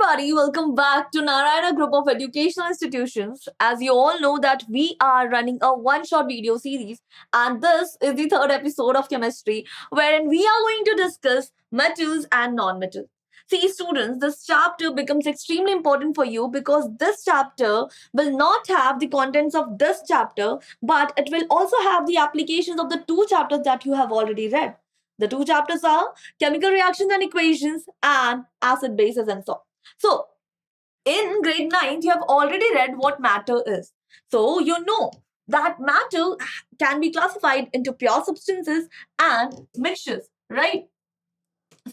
everybody, welcome back to Narayana Group of Educational Institutions. As you all know that we are running a one-shot video series and this is the third episode of chemistry wherein we are going to discuss metals and non-metals. See students, this chapter becomes extremely important for you because this chapter will not have the contents of this chapter but it will also have the applications of the two chapters that you have already read. The two chapters are chemical reactions and equations and acid bases and so on. So, in grade 9th, you have already read what matter is. So, you know that matter can be classified into pure substances and mixtures, right?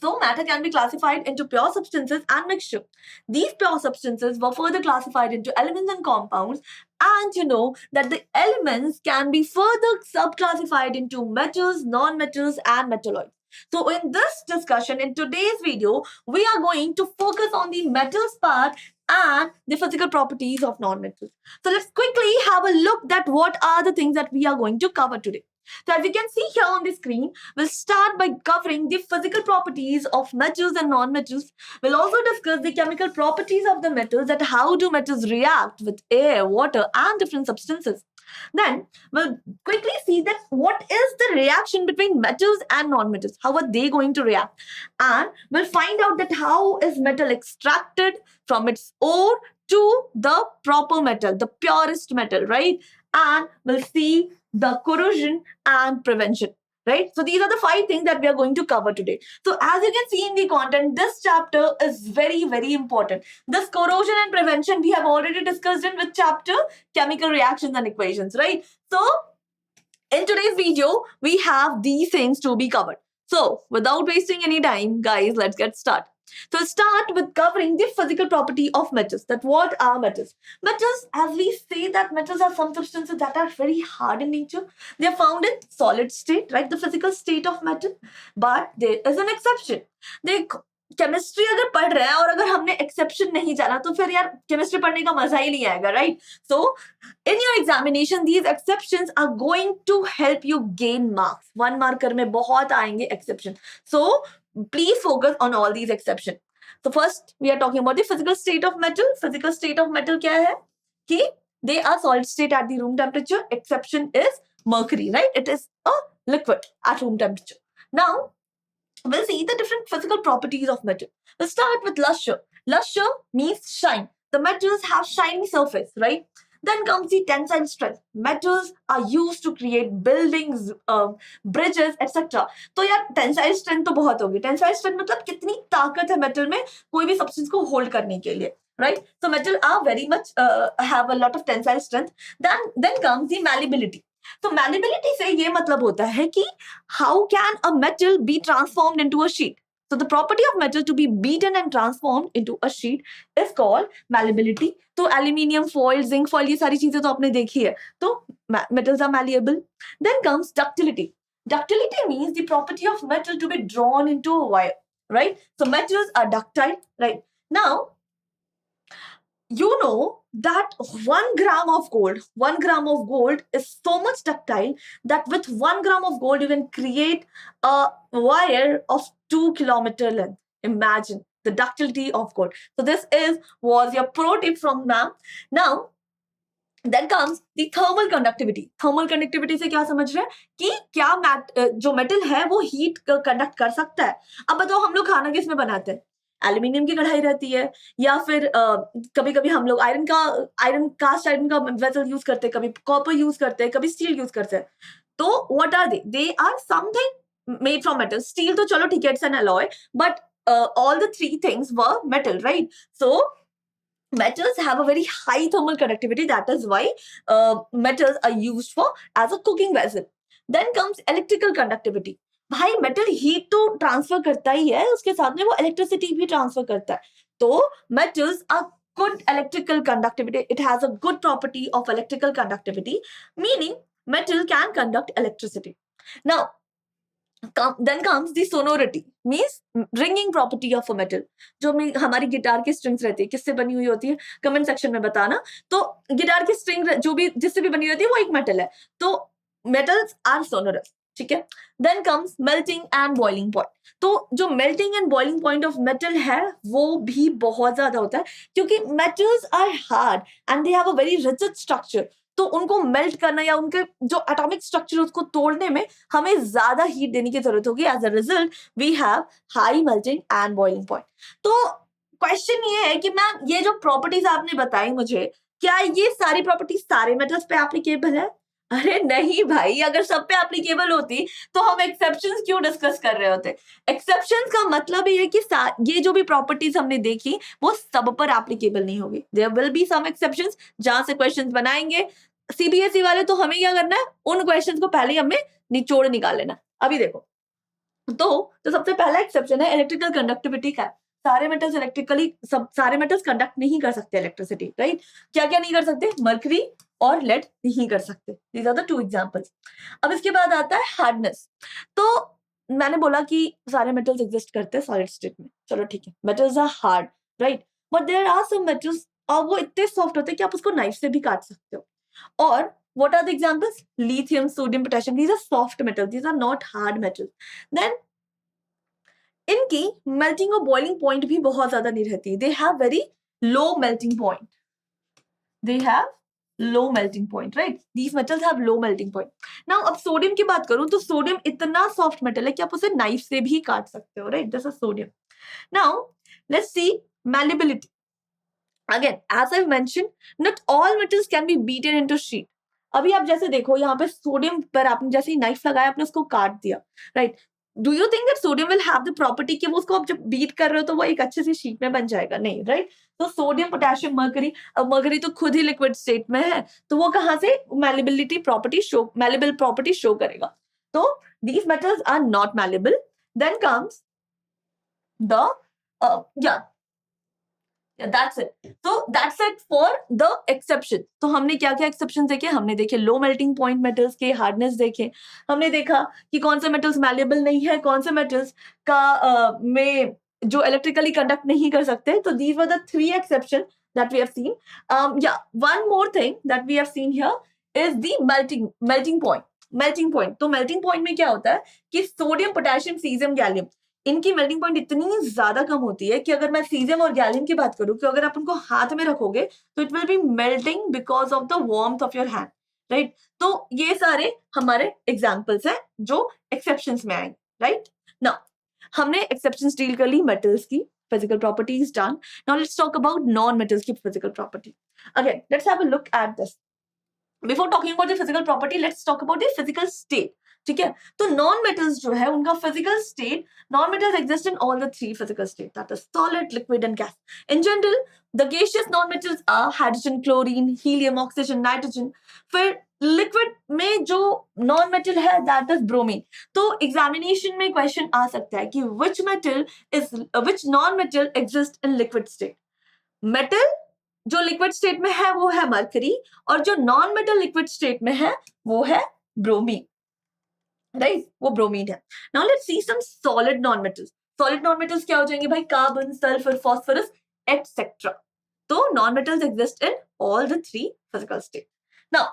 So, matter can be classified into pure substances and mixture. These pure substances were further classified into elements and compounds, and you know that the elements can be further subclassified into metals, non-metals, and metalloids. So, in this discussion, in today's video, we are going to focus on the metals part and the physical properties of non-metals. So, let's quickly have a look at what are the things that we are going to cover today. So as you can see here on the screen, we'll start by covering the physical properties of metals and non-metals. We'll also discuss the chemical properties of the metals, that how do metals react with air, water and different substances. Then we'll quickly see that what is the reaction between metals and non-metals. How are they going to react? And we'll find out that how is metal extracted from its ore to the proper metal, the purest metal, right? And we'll see the corrosion and prevention, right? So these are the 5 things that we are going to cover today. So as you can see in the content, this chapter is very, very important. This corrosion and prevention we have already discussed in which chapter? Chemical reactions and equations, right? So in today's video, we have these things to be covered. So without wasting any time, guys, let's get started. So start with covering the physical property of metals. That what are metals? Metals, as we say that metals are some substances that are very hard in nature. They are found in solid state, right? The physical state of metal. But there is an exception. They chemistry अगर पढ़ रहे हैं और अगर हमने exception नहीं जाना तो फिर यार केमिस्ट्री पढ़ने का मजा ही नहीं आएगा, right? So in your examination these exceptions are going to help you gain marks. 1 marker में बहुत आएंगे exception. So please focus on all these exceptions. So first we are talking about the physical state of metal. Physical state of metal क्या है? कि they are solid state at the room temperature. Exception is mercury, right? It is a liquid at room temperature. Now we'll see the different physical properties of metal. We'll start with luster. Luster means shine. The metals have shiny surface, right? Then comes the tensile strength. Metals are used to create buildings, bridges, etc. तो यार tensile strength तो बहुत होगी. Tensile strength मतलब कितनी ताकत है metal में कोई भी सब्सटेंस को होल्ड करने के लिए, right? So metal are very much have a lot of tensile strength. Then comes the malleability. तो malleability से ये मतलब होता है कि how can a metal be transformed into a sheet? So the property of metal to be beaten and transformed into a sheet is called malleability. तो aluminium foil, zinc foil ये सारी चीजें तो आपने देखी है. तो metals are malleable. Then comes ductility. Ductility means the property of metal to be drawn into a wire, right? So metals are ductile, right? Now you know that 1 gram of gold is so much ductile that with 1 gram of gold you can create a wire of 2 kilometer length. Imagine the ductility of gold. So this was your pro tip from ma'am. Now then comes the thermal conductivity. Thermal conductivity से क्या समझ रहे हैं कि क्या जो metal है वो हीट कंडक्ट कर सकता है. अब बताओ हम लोग खाना किस में बनाते हैं? एल्यूमिनियम की कढ़ाई रहती है या फिर कभी कभी हम लोग कास्ट आयरन का वेसल यूज करते हैं, कभी कॉपर यूज करते हैं, कभी स्टील यूज करते हैं. तो what are they are something made from metal. Steel तो चलो ठीक है, it's an alloy, but all the 3 things were metal, right? So metals have a very high thermal conductivity. That is why metals are used for as a cooking vessel. Then comes electrical conductivity. भाई metal heat तो transfer करता ही है, उसके साथ में वो electricity भी transfer करता है. तो metals are good electrical conductivity. It has a good property of electrical conductivity, meaning metal can conduct electricity. Now then comes the sonority, means ringing property of a metal. जो हमारी guitar की strings रहती है किससे बनी हुई होती है, कमेंट सेक्शन में बताना. तो गिटार की स्ट्रिंग जो भी जिससे भी बनी होती है वो एक मेटल है. तो metals are sonorous. ठीक है. Then comes melting and boiling point. तो जो melting and boiling point of metal है वो भी बहुत ज्यादा होता है, क्योंकि metals are hard and they have a very rigid structure. तो उनको मेल्ट करना या उनके जो एटॉमिक स्ट्रक्चर उसको तोड़ने में हमें ज्यादा हीट देने की जरूरत होगी. As a result we have high melting and boiling point. तो क्वेश्चन ये है कि मैम ये जो प्रॉपर्टीज आपने बताई मुझे, क्या ये सारी प्रॉपर्टीज सारे मेटल्स पे एप्लीकेबल है? अरे नहीं भाई, अगर सब पे एप्लीकेबल होती तो हम एक्सेप्शंस क्यों डिस्कस कर रहे होते? एक्सेप्शंस का मतलब ये है कि ये जो भी प्रॉपर्टीज हमने देखी वो सब पर एप्लीकेबल नहीं होगी. There will be some exceptions जहां से क्वेश्चंस बनाएंगे सीबीएसई वाले. तो हमें क्या करना है, उन क्वेश्चंस को पहले ही हमें निचोड़ निकाल लेना. अभी देखो, तो सबसे पहला एक्सेप्शन है इलेक्ट्रिकल कंडक्टिविटी का. सारे मेटल्स इलेक्ट्रिकली सारे मेटल्स कंडक्ट नहीं कर सकते इलेक्ट्रिसिटी, राइट? क्या क्या नहीं कर सकते? मर्करी और लेड नहीं कर सकते. These are the two examples. अब इसके बाद आता है हार्डनेस. तो मैंने बोला कि सारे मेटल्स एग्जिस्ट करते हैं सॉलिड स्टेट में. चलो ठीक है, metals are hard, right? But there are some metals और वो इतने सॉफ्ट होते हैं कि आप उसको नाइफ से भी काट सकते हो. और what are the examples? Lithium, sodium, potassium. These are soft metals. These are not hard metals. Then इनकी मेल्टिंग और बॉइलिंग पॉइंट भी बहुत ज्यादा नहीं रहती. They have very low melting point. They have low melting point, right? These metals have low melting point. Now अब sodium की बात करूं तो सोडियम इतना सॉफ्ट मेटल है कि आप उसे नाइफ से भी काट सकते हो, right? This is sodium. Now let's C malleability. Again, as I've mentioned, not all metals can be beaten into sheet. अभी आप जैसे देखो यहाँ पे सोडियम पर आपने जैसे ही नाइफ लगाया आपने उसको काट दिया, right? Do you think that sodium will have the property कि वो उसको आप जब बीट कर रहे हो तो वो एक अच्छे से शीट में बन जाएगा? नहीं, राइट? तो सोडियम, पोटेशियम, मर्करी, अब मर्करी तो खुद ही लिक्विड स्टेट में है, तो वो कहाँ से malleability property show, malleable property show करेगा? तो these metals are not malleable. Then comes the that's it. So that's it for the exception. तो हमने क्या क्या एक्सेप्शन देखे? हमने देखे लो मेल्टिंग पॉइंट मेटल्स के, हार्डनेस देखे, हमने देखा कि कौन से मेटल्स मैलेबल नहीं है, कौन से मेटल्स का में जो इलेक्ट्रिकली कंडक्ट नहीं कर सकते. तो these were the three exceptions that we have seen. One more thing that we have seen here is the melting point. Melting point. तो मेल्टिंग पॉइंट में क्या होता है कि सोडियम, पोटेशियम, सीजियम, गैलियम, इनकी मेल्टिंग पॉइंट इतनी ज्यादा कम होती है कि अगर मैं सीजियम और गैलियम की बात करूं कि अगर आप उनको हाथ में रखोगे तो it will be melting because of the warmth of your hand, right? तो ये सारे हमारे एग्जांपल्स हैं जो एक्सेप्शंस में आएंगे, राइट? नाउ हमने एक्सेप्शंस डील कर ली मेटल्स की physical properties done. Now let's talk about non metals की physical property. Again let's have a look at this. Before talking about the physical property let's talk about the physical state. ठीक है, तो non metals जो है उनका physical state, non metals exist in all the three physical state, that is solid, liquid and gas. In general the gaseous non metals are hydrogen, chlorine, helium, oxygen, nitrogen. फिर liquid में जो non metal है that is bromine. तो examination में question आ सकता है कि which non metal exist in liquid state. Metal जो लिक्विड स्टेट में है वो है मरकरी, और जो नॉन मेटल लिक्विड स्टेट में है वो है ब्रोमीन, राइट? वो ब्रोमीन है. Now let's see some solid non metals. Solid non metals क्या हो जाएंगे भाई? Carbon, sulphur, phosphorus etcetera. तो non metals exist in all the three physical state. Now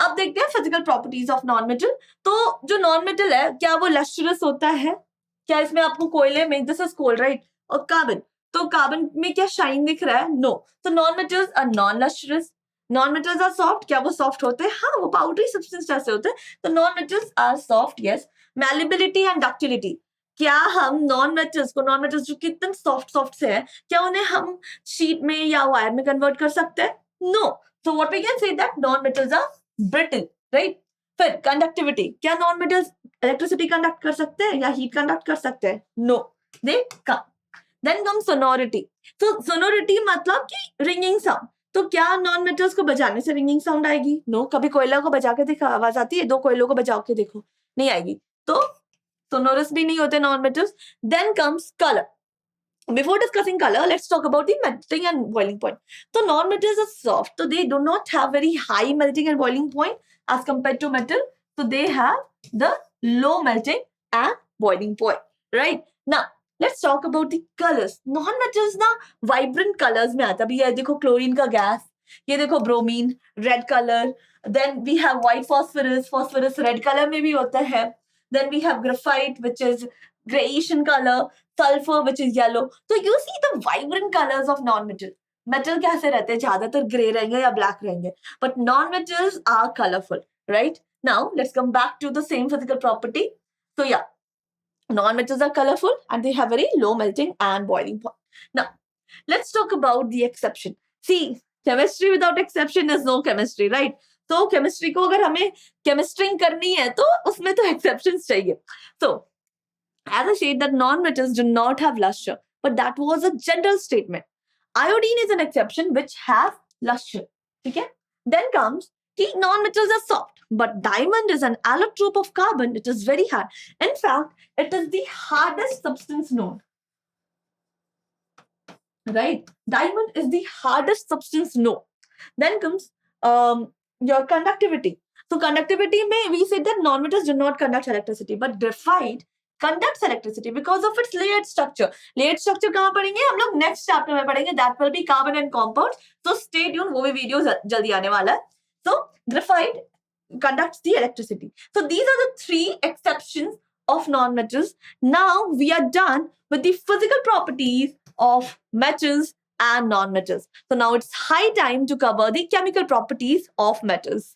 अब देखते हैं physical properties of non metal. तो जो नॉन मेटल है क्या वो लस्ट्रस होता है? क्या इसमें आपको कोयले में, दिस इज कोल, राइट? और कार्बन, तो कार्बन में क्या शाइन दिख रहा है? नो. तो non metals are non lustrous. Non metals are soft. क्या वो सॉफ्ट होते हैं? हाँ, वो पाउडरी सब्सटेंस जैसे होते हैं. तो non metals are soft, yes. Malleability and ductility, क्या हम नॉन मेटल्स जो कितने सॉफ्ट से है, क्या उन्हें हम शीट में या वायर में कन्वर्ट कर सकते हैं? No. So what we can say that non metals are brittle, right? फिर कंडक्टिविटी, क्या नॉन मेटल्स इलेक्ट्रिसिटी कंडक्ट कर सकते हैं या हीट कंडक्ट कर सकते हैं? No, they can't. Then come sonority. तो सोनोरिटी मतलब कि रिंगिंग साउंड. तो क्या नॉन मेटल्स को बजाने से रिंगिंग साउंड आएगी? नो. कभी कोयला को बजा के देखो आवाज आती है? दो कोयलों को बजा के देखो, नहीं आएगी. तो सोनोरस भी नहीं होते non metals. Then comes colour. Before discussing color, let's talk about the melting and boiling point. So non-metals are soft, so they do not have very high melting and boiling point as compared to metal. So they have the low melting and boiling point, right? Now let's talk about the colors. Non-metals ना vibrant colors में आता है. ये देखो chlorine का gas, ये देखो bromine, red colour. Then we have white phosphorus. Phosphorus red colour में भी होता है. then we have graphite, which is grayish in color, sulfur, which is yellow. So you see the vibrant colors of non-metal. Metal कैसे रहते हैं? ज़्यादातर grey रहेंगे या ब्लैक रहेंगे, but non-metals are colorful, right? Now let's come back to the same physical property. So yeah, non-metals are colorful and they have very low melting and boiling point. Now let's talk about the exception. See, chemistry without exception is no chemistry, right? So chemistry को अगर हमें chemistry करनी है तो उसमें तो exceptions चाहिए. So as I said that non-metals do not have luster, but that was a general statement. Iodine is an exception which has luster. Okay? Then comes non-metals are soft, but diamond is an allotrope of carbon. It is very hard. In fact, it is the hardest substance known. Right? Diamond is the hardest substance known. Then comes your conductivity. So conductivity may we say that non-metals do not conduct electricity, but graphite conducts electricity because of its layered structure. Layered structure कहाँ पढ़ेंगे? हम लोग next chapter में पढ़ेंगे. That will be carbon and compounds. So stay tuned. वो भी video जल्दी आने वाला है. So graphite conducts the electricity. So these are the 3 exceptions of non-metals. Now we are done with the physical properties of metals and non-metals. So now it's high time to cover the chemical properties of metals.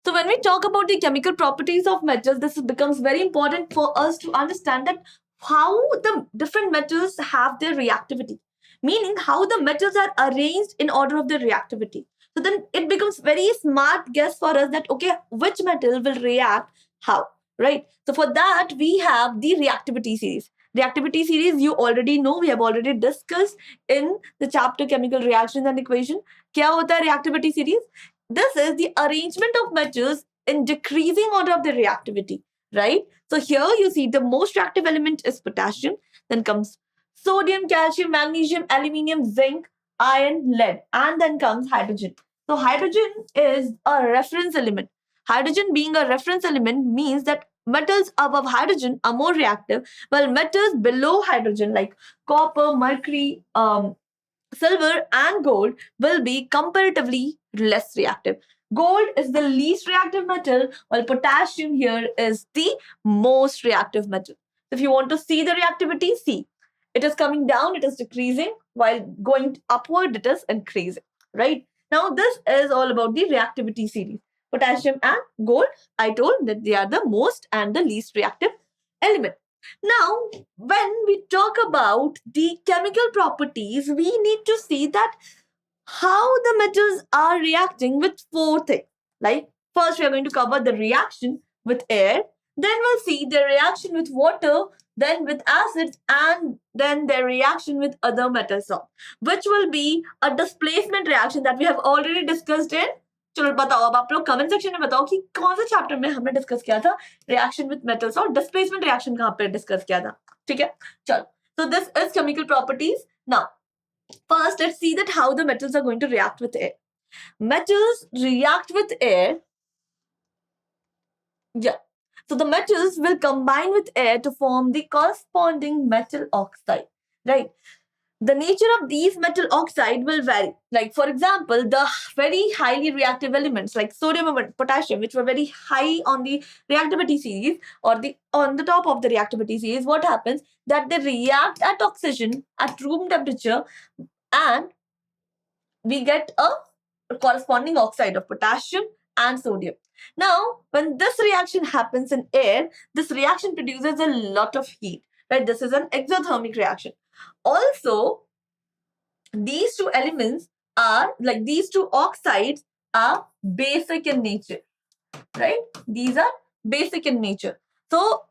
So when we talk about the chemical properties of metals, this becomes very important for us to understand that how the different metals have their reactivity, meaning how the metals are arranged in order of their reactivity. So then it becomes very smart guess for us that, okay, which metal will react how, right? So for that, we have the reactivity series. Reactivity series, you already know, we have already discussed in the chapter chemical reactions and equation. क्या होता है reactivity series? This is the arrangement of metals in decreasing order of the reactivity, right? So here you see the most reactive element is potassium. Then comes sodium, calcium, magnesium, aluminium, zinc, iron, lead, and then comes hydrogen. So hydrogen is a reference element. Hydrogen being a reference element means that metals above hydrogen are more reactive, while metals below hydrogen like copper, mercury, silver and gold will be comparatively less reactive. Gold is the least reactive metal, while potassium here is the most reactive metal. If you want to see the reactivity, see. It is coming down, it is decreasing, while going upward, it is increasing, right? Now, this is all about the reactivity series. Potassium and gold, I told that they are the most and the least reactive element. Now, when we talk about the chemical properties, we need to see that how the metals are reacting with 4 things. Like, first we are going to cover the reaction with air, then we'll see the reaction with water, then with acids, and then the reaction with other metal salts, which will be a displacement reaction that we have already discussed in. चलो बताओ अब आप लोग comment section में बताओ कि कौन से चैप्टर में हमने डिस्कस किया था रिएक्शन विद मेटल्स और डिस्प्लेसमेंट रिएक्शन कहाँ पे डिस्कस किया था. ठीक है, चलो. So this is chemical properties. Now, first let's see that how the metals are going to react with air. Metals react with air. Yeah. So the metals will combine with air to form the corresponding metal oxide, right? The nature of these metal oxide will vary. Like, for example, the very highly reactive elements like sodium and potassium, which were very high on the reactivity series or on the top of the reactivity series, what happens? That they react at oxygen at room temperature and we get a corresponding oxide of potassium and sodium. Now, when this reaction happens in air, this reaction produces a lot of heat, right? This is an exothermic reaction. Also, these 2 elements are like these 2 oxides are basic in nature, right? These are basic in nature. So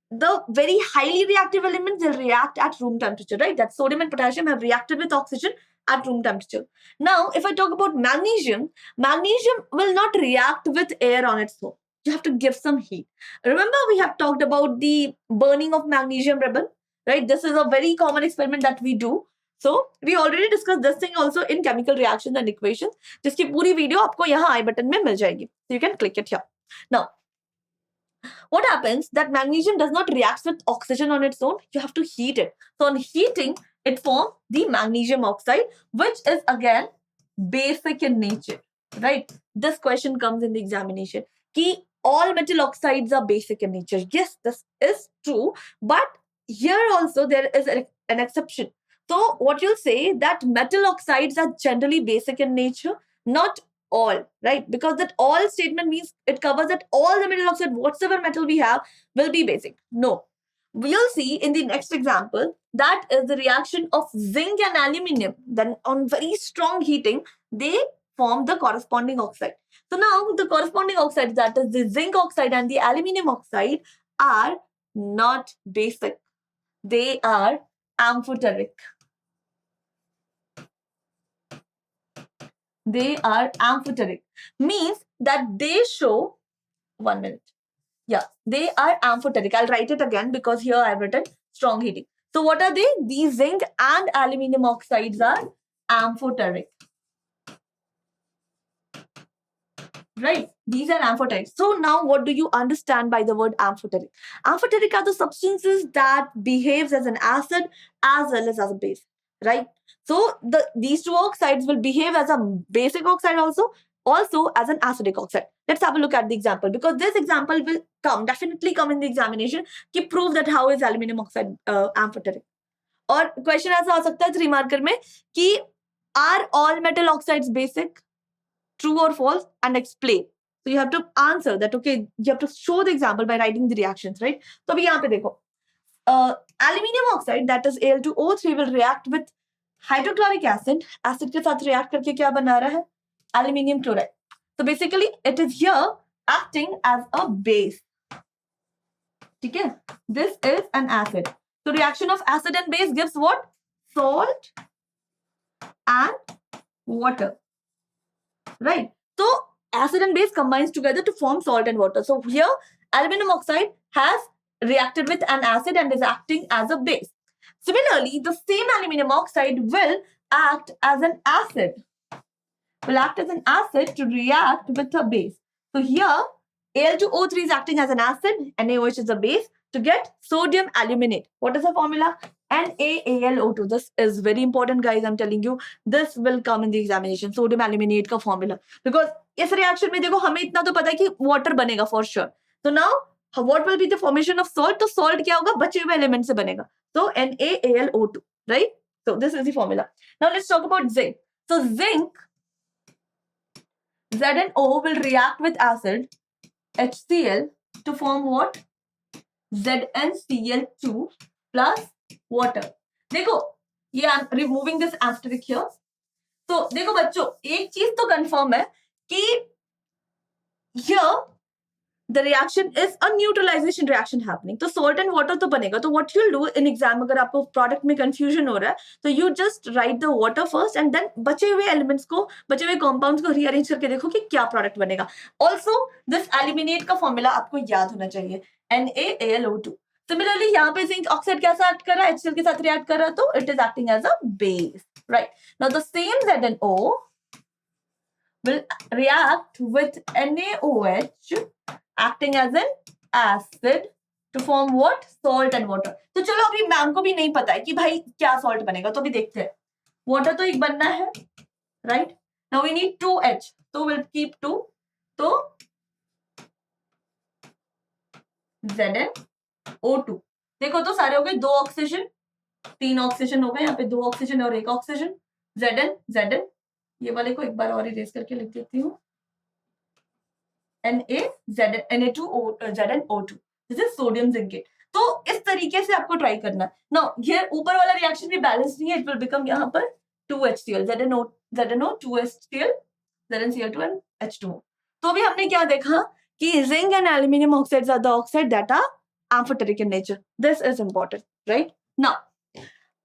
the very highly reactive elements will react at room temperature, right? That sodium and potassium have reacted with oxygen at room temperature. Now, if I talk about magnesium, magnesium will not react with air on its own. You have to give some heat. Remember, we have talked about the burning of magnesium ribbon, right? This is a very common experiment that we do. So we already discussed this thing also in chemical reactions and equations. जिसकी पूरी video आपको यहाँ आई button में मिल जाएगी. So you can click it here. Now, what happens that magnesium does not react with oxygen on its own. You have to heat it. So on heating, it forms the magnesium oxide, which is again basic in nature, right? This question comes in the examination. कि all metal oxides are basic in nature. Yes, this is true, but here also there is an exception. So what you'll say that metal oxides are generally basic in nature, not all, right? Because that all statement means it covers that all the metal oxide, whatsoever metal we have, will be basic. No. We'll see in the next example that is the reaction of zinc and aluminium. Then on very strong heating, they form the corresponding oxide. So now the corresponding oxides, that is the zinc oxide and the aluminium oxide, are not basic. They are amphoteric. They are amphoteric. Means that they show, 1 minute. Yeah, they are amphoteric. I'll write it again because here I've written strong heating. So what are they? These zinc and aluminium oxides are amphoteric. Right? These are amphoteric. So now what do you understand by the word amphoteric? Amphoteric are the substances that behaves as an acid as well as a base. Right? So these two oxides will behave as a basic oxide also as an acidic oxide. Let's have a look at the example because this example will definitely come in the examination to prove that how is aluminum oxide amphoteric. और question ऐसा आ सकता है 3 marker में कि are all metal oxides basic? True or false, and explain. So you have to answer that. Okay, you have to show the example by writing the reactions, right? So अभी यहाँ पे देखो, aluminium oxide, that is Al2O3, will react with hydrochloric acid. Acid के साथ react करके क्या बना रहा है? Aluminium chloride. So basically, it is here acting as a base. ठीक है? This is an acid. So reaction of acid and base gives what? Salt and water. Right? So acid and base combines together to form salt and water. So here aluminum oxide has reacted with an acid and is acting as a base. Similarly, the same aluminum oxide will act as an acid. Will act as an acid to react with a base. So here Al2O3 is acting as an acid, NaOH is a base to get sodium aluminate. What is the formula? NaAlO2. This is very important, guys. I'm telling you, this will come in the examination. Sodium aluminate का formula. Because इस reaction में देखो हमें इतना तो पता है कि water बनेगा for sure. So now, what will be the formation of salt? तो salt क्या होगा? बचे हुए element से बनेगा. So NaAlO2, right? So this is the formula. Now let's talk about zinc. So zinc, ZnO will react with acid HCl to form what? ZnCl2 plus water. देखो ये I'm removing this asterisk here. तो देखो बच्चों एक चीज तो confirm है कि here the reaction is a neutralization reaction happening. तो salt and water तो बनेगा. तो what you'll do in exam अगर आपको product में confusion हो रहा है तो you just write the water first and then बचे हुए elements को बचे हुए compounds को rearrange करके देखो कि क्या product बनेगा. Also this aluminate का formula आपको याद होना चाहिए. NaAlO2. Similarly, यहाँ पे zinc oxide कैसा act कर रहा है? HCl के साथ react कर रहा है तो it is acting as a base, right? Now the same ZnO will react with NaOH acting as an acid to form what? Salt and water. तो चलो अभी मैम को भी नहीं पता है कि भाई क्या salt बनेगा तो अभी देखते हैं. Water तो एक बनना है, right? Now we need 2H. So we'll keep 2. तो ZnO2. देखो तो सारे हो गए 2 ऑक्सीजन 3 ऑक्सीजन हो गए यहाँ पे 2 ऑक्सीजन और 1 ऑक्सीजन. Zn ये वाले को एक बार और इरेज करके लिख देती हूँ. ZnO2. This is sodium zincate. तो इस तरीके से आपको ट्राई करना है. नाउ ये ऊपर वाला रिएक्शन भी बैलेंस नहीं है. इट विल बिकम यहाँ पर 2HCl. ZnO 2HCl, ZnCl2 and H2O. तो अभी हमने क्या देखा कि zinc and aluminum oxides are the oxide that are amphoteric in nature. This is important, right? Now,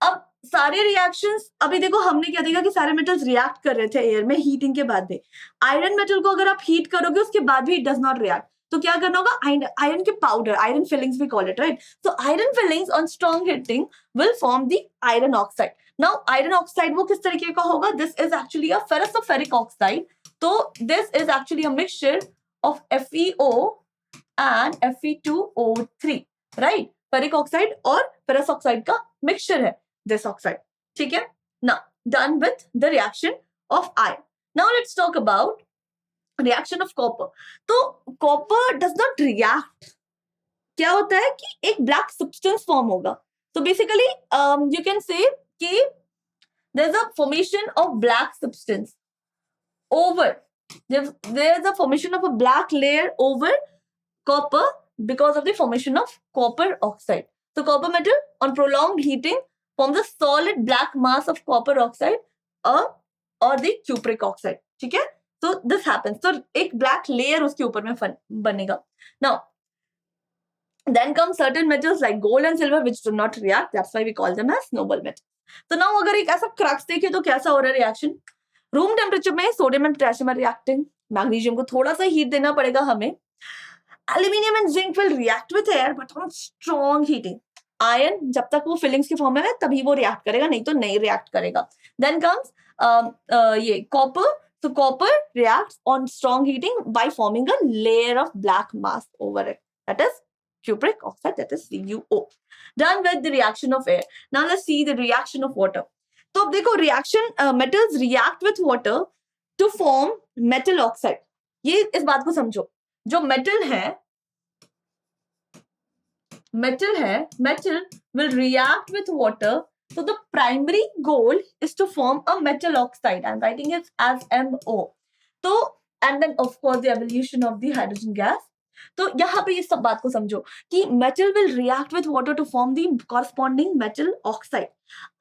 अब सारे रिएक्शंस अभी देखो हमने क्या देखा कि सारे मेटल्स रिएक्ट कर रहे थे एयर में हीटिंग के बाद भी. आयरन मेटल को अगर आप हीट करोगे उसके बाद भी इट डज नॉट रिएक्ट. तो क्या करना होगा? आयरन के powder, iron filings we call it, right? So iron filings on strong heating will form the iron oxide. Now iron oxide वो किस तरीके का होगा? This is actually a ferrosoferric oxide. तो this is actually a mixture of FeO and Fe2O3, right? Ferric oxide और ferrous oxide का mixture है this oxide. ठीक है. Now done with the reaction of iron. Now let's talk about reaction of copper, तो copper does not react, क्या होता है कि एक ब्लैक सब्सटेंस फॉर्म होगा। तो बेसिकली यू कैन से कि there is a formation of black substance over, there's a formation of a black layer over copper because of the formation of copper oxide. So copper metal on prolonged heating forms a solid black mass of copper oxide or the cupric oxide. ठीक है, so this happens, तो एक black layer उसके ऊपर में बनेगा. Now then come certain metals like gold and silver which do not react, that's why we call them as noble metals. तो now अगर एक ऐसा क्रक्स देखे तो कैसा हो रहा है रिएक्शन, रूम टेम्परेचर में sodium and potassium are reacting, magnesium को थोड़ा सा हीट देना पड़ेगा हमें, aluminium and zinc will react with air but on strong heating, iron जब तक वो फिलिंग्स की फॉर्म में है तभी वो रिएक्ट करेगा, नहीं तो नहीं रिएक्ट करेगा. देन कम्स ये copper, so copper reacts on strong heating by forming a layer of black mass over it, that is cupric oxide, that is CuO. Done with the reaction of air. Now let's see the reaction of water. तो अब देखो reaction, metals react with water to form metal oxide. ये इस बात को समझो, जो metal है metal will react with water, so the primary goal is to form a metal oxide. I'm writing it as MO. तो and then of course the evolution of the hydrogen gas. तो यहाँ पे ये सब बात को समझो कि metal will react with water to form the corresponding metal oxide.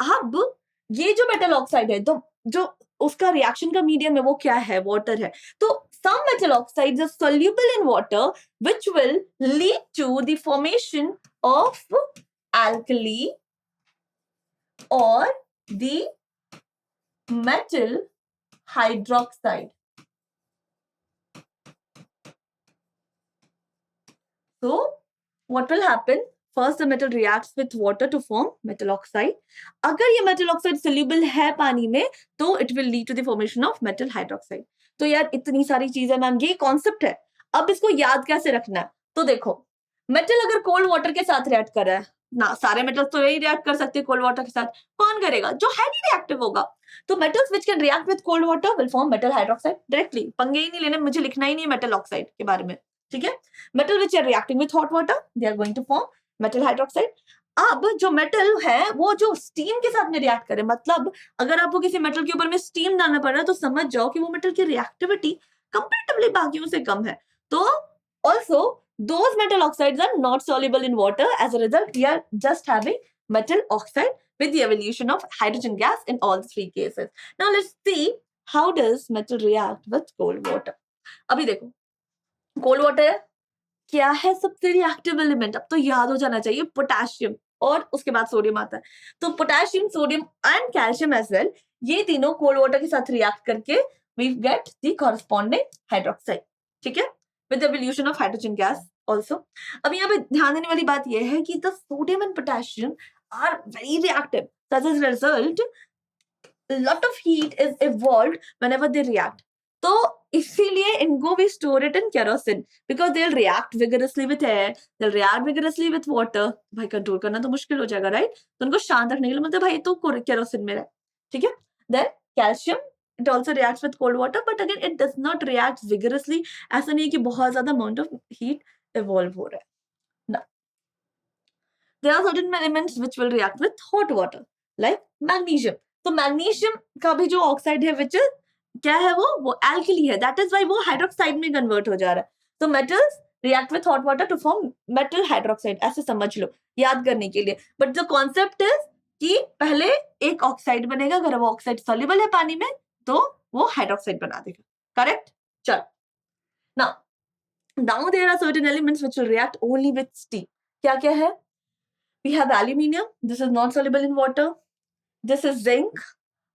अब ये जो मेटल ऑक्साइड है, तो जो उसका रिएक्शन का मीडियम है वो क्या है, वाटर है. तो some metal oxides are soluble in water which will lead to the formation of alkali or the metal hydroxide. So what will happen? First the metal reacts with water to form metal oxide. अगर ये metal oxide soluble है पानी में तो it will lead to the formation of metal hydroxide. तो यार इतनी सारी चीजें मैम, ये कॉन्सेप्ट है. अब इसको याद कैसे रखना है, तो देखो मेटल अगर कोल्ड वाटर के साथ रिएक्ट कर रहा है ना, सारे मेटल्स तो यही रिएक्ट कर सकते हैं कोल्ड वाटर के साथ, कौन करेगा, जो हाईली रिएक्टिव होगा. तो metals which can react with cold water will form metal hydroxide directly. पंगे ही नहीं लेने, मुझे लिखना ही नहीं मेटल ऑक्साइड के बारे में, ठीक है. Metal which are reacting with hot water they are going to form metal hydroxide. अब जो मेटल है वो जो स्टीम के साथ में रिएक्ट करे, मतलब अगर आपको किसी मेटल के ऊपर में स्टीम डालना पड़ रहा है तो समझ जाओ कि वो मेटल की रिएक्टिविटी कंपैरेटिवली बाकियों से कम है. तो also those metal oxides are not soluble in water, as a result we are just having metal oxide with the evolution of hydrogen gas in all three cases. Now let's see how does metal react with cold water. अभी देखो cold water क्या है सबसे reactive element, अब तो याद हो जाना चाहिए, पोटेशियम और उसके बाद सोडियम आता है. तो potassium, sodium and calcium as well, ये तीनों कोल्ड वाटर के साथ रिएक्ट करके we get the corresponding hydroxide, ठीक है, with evolution of hydrogen gas also. अब यहाँ पे ध्यान देने वाली बात यह है कि the sodium and potassium are very reactive, such as result lot of heat is evolved whenever they react. तो इसीलिए इनको we store it in kerosene because they'll react vigorously with air, they'll react vigorously with water. भाई control करना तो मुश्किल हो जाएगा, right. तो उनको शांत रखने के लिए मतलब भाई तो केरोसिन में रहे, ठीक है. Then calcium, it also reacts with cold water but again it does not react vigorously. ऐसा नहीं है कि बहुत ज्यादा amount of heat evolve हो रहा है. Now there are certain elements which will react with hot water like magnesium. तो मैग्नीशियम का भी जो ऑक्साइड है विच क्या है वो एल्कली है, दैट इज व्हाई वो हाइड्रोक्साइड में कन्वर्ट हो जा रहा है. तो metals react with hot water to form metal hydroxide, ऐसे समझ लो याद करने के लिए. बट द कॉन्सेप्ट इज कि पहले एक ऑक्साइड बनेगा, अगर वो ऑक्साइड सॉल्युबल है पानी में तो वो हाइड्रोक्साइड बना देगा, करेक्ट. चलो now there are certain elements which will react only with steam. क्या क्या है, we have aluminium, this is not soluble in water. This is zinc.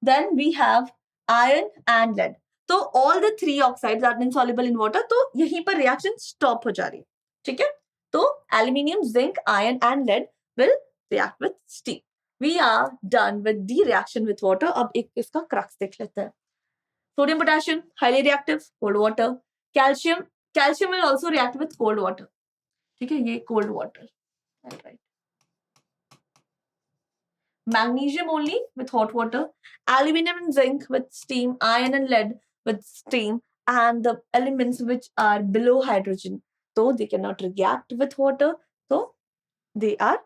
Then we have iron and lead. तो all the three oxides are insoluble in water. तो यहीं पर reaction stop हो जा रही है, ठीक है. तो aluminium, zinc, iron and lead will react with steam. We are done with the reaction with water. अब एक इसका crux देख लेते हैं. Sodium, potassium, highly reactive, cold water. Calcium will also react with cold water. ठीक है, ये cold water. Right. Magnesium only with hot water, aluminum and zinc with steam, iron and lead with steam, and the elements which are below hydrogen, so they cannot react with water. So they are,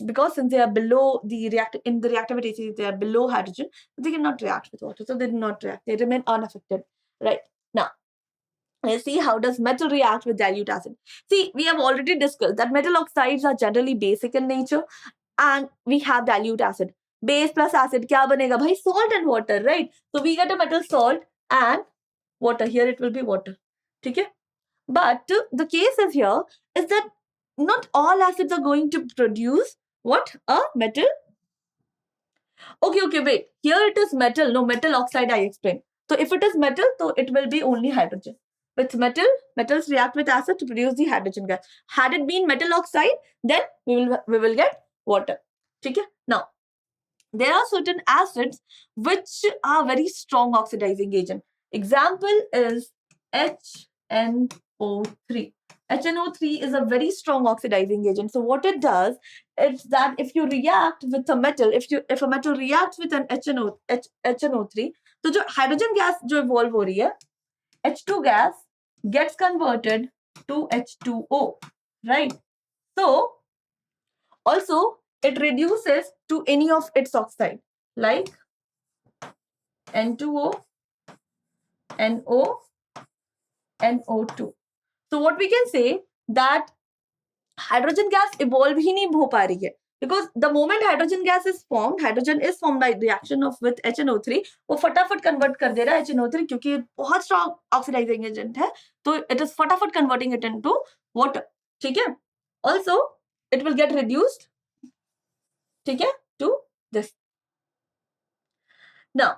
because since they are below the in the reactivity, they are below hydrogen, they cannot react with water. So they do not react. They remain unaffected. Right. Now, let's see how does metal react with dilute acid. See, we have already discussed that metal oxides are generally basic in nature, and we have dilute acid. Base plus acid, kya banega bhai? Salt and water, right? So we get a metal salt and water. Here it will be water. Okay? But the case is here is that not all acids are going to produce what? A metal. Okay, wait. Here it is metal. No, metal oxide I explained. So if it is metal, so it will be only hydrogen. With metal, metals react with acid to produce the hydrogen gas. Had it been metal oxide, then we will get water. Okay? Now, there are certain acids which are very strong oxidizing agent. Example is HNO3. HNO3 is a very strong oxidizing agent. So what it does is that if you react with a metal, if a metal reacts with an HNO3, तो जो hydrogen gas जो evolve हो रही है, H2 gas gets converted to H2O, right? So also it reduces to any of its oxide like N2O, NO, NO2. So what we can say that hydrogen gas evolve ही नहीं हो पा रही है, because the moment hydrogen gas is formed, hydrogen is formed by reaction of with HNO3, वो फटाफट convert कर दे रहा है HNO3 क्योंकि बहुत strong oxidizing agent है, तो it is फटाफट converting it into water. ठीक है? Also it will get reduced, ठीक है, to this. Now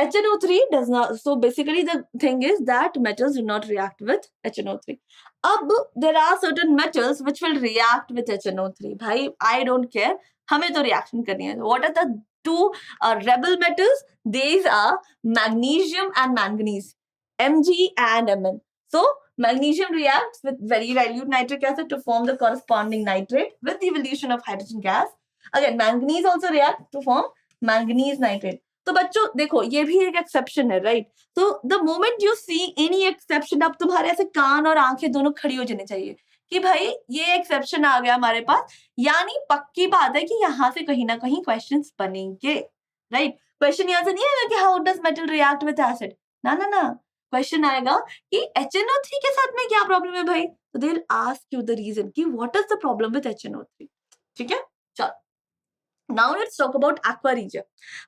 HNO3 does not. So basically the thing is that metals do not react with HNO3. अब there are certain metals which will react with HNO3. भाई, I don't care. हमें तो reaction करनी है. What are the two rebel metals? These are magnesium and manganese. Mg and Mn. So magnesium reacts with very dilute nitric acid to form the corresponding nitrate with the evolution of hydrogen gas. Again, manganese also reacts to form manganese nitrate. तो बच्चों देखो, ये भी एक exception है, right? तो the moment you see any exception, अब तुम्हारे ऐसे कान और आंखें दोनों खड़ी हो जानी चाहिए कि भाई ये एक्सेप्शन आ गया हमारे पास, यानी पक्की बात है कि यहाँ से कहीं ना कहीं क्वेश्चंस बनेंगे, राइट? क्वेश्चन यहाँ से नहीं आएगा कि how does metal react with acid, ना ना ना, क्वेश्चन आएगा कि HNO3 के साथ में क्या प्रॉब्लम है भाई, तो they will ask you the reason कि what is the problem with HNO3. ठीक है, चलो now let's talk about aqua regia.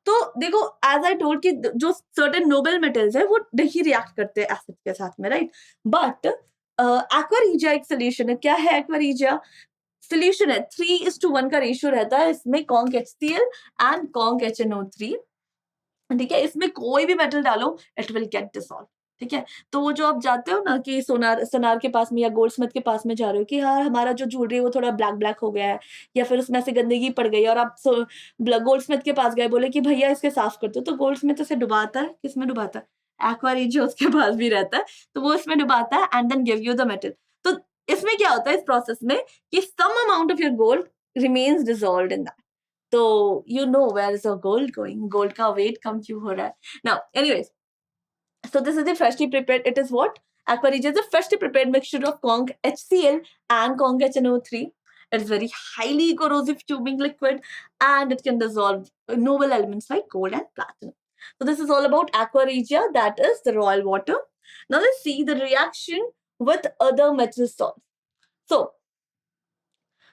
तो देखो, एज आई टोल्ड कि जो सर्टेन नोबल मेटल्स है वो नहीं रिएक्ट करते एसिड के साथ में, राइट? बट एक्वा रीजिया एक सोल्यूशन है. क्या है एक्वा रीजिया? सोल्यूशन है, 3:1 का रेशियो रहता है इसमें conc HCl and conc HNO3. ठीक है, इसमें कोई भी मेटल डालो इट विल गेट डिसॉल्व. ठीक है, तो वो जो आप जाते हो ना कि सोनार के पास में या गोल्डस्मिथ के पास में जा रहे हो कि हाँ हमारा जो ज्वेलरी है वो थोड़ा ब्लैक हो गया है या फिर उसमें से गंदगी पड़ गई और आप गोल्डस्मिथ के पास गए, बोले कि भैया इसके साफ कर दो, तो गोल्डस्मिथ उसे डुबाता है, किसमें डुबाता है? एक्वा रीजिया उसके पास भी रहता है, तो वो उसमें डुबाता है and then give you the metal. तो इसमें क्या होता है इस प्रोसेस में कि some amount of your gold remains dissolved in that. तो you know where is your gold going? Gold का weight कम क्यों हो रहा है? Now, anyways, so this is the freshly prepared. It is what? Aqua regia is a freshly prepared mixture of conch HCl and conch HNO3. It's very highly corrosive tubing liquid and it can dissolve noble elements like gold and platinum. So this is all about aqua regia, that is the royal water. Now let's see the reaction with other metal salts. So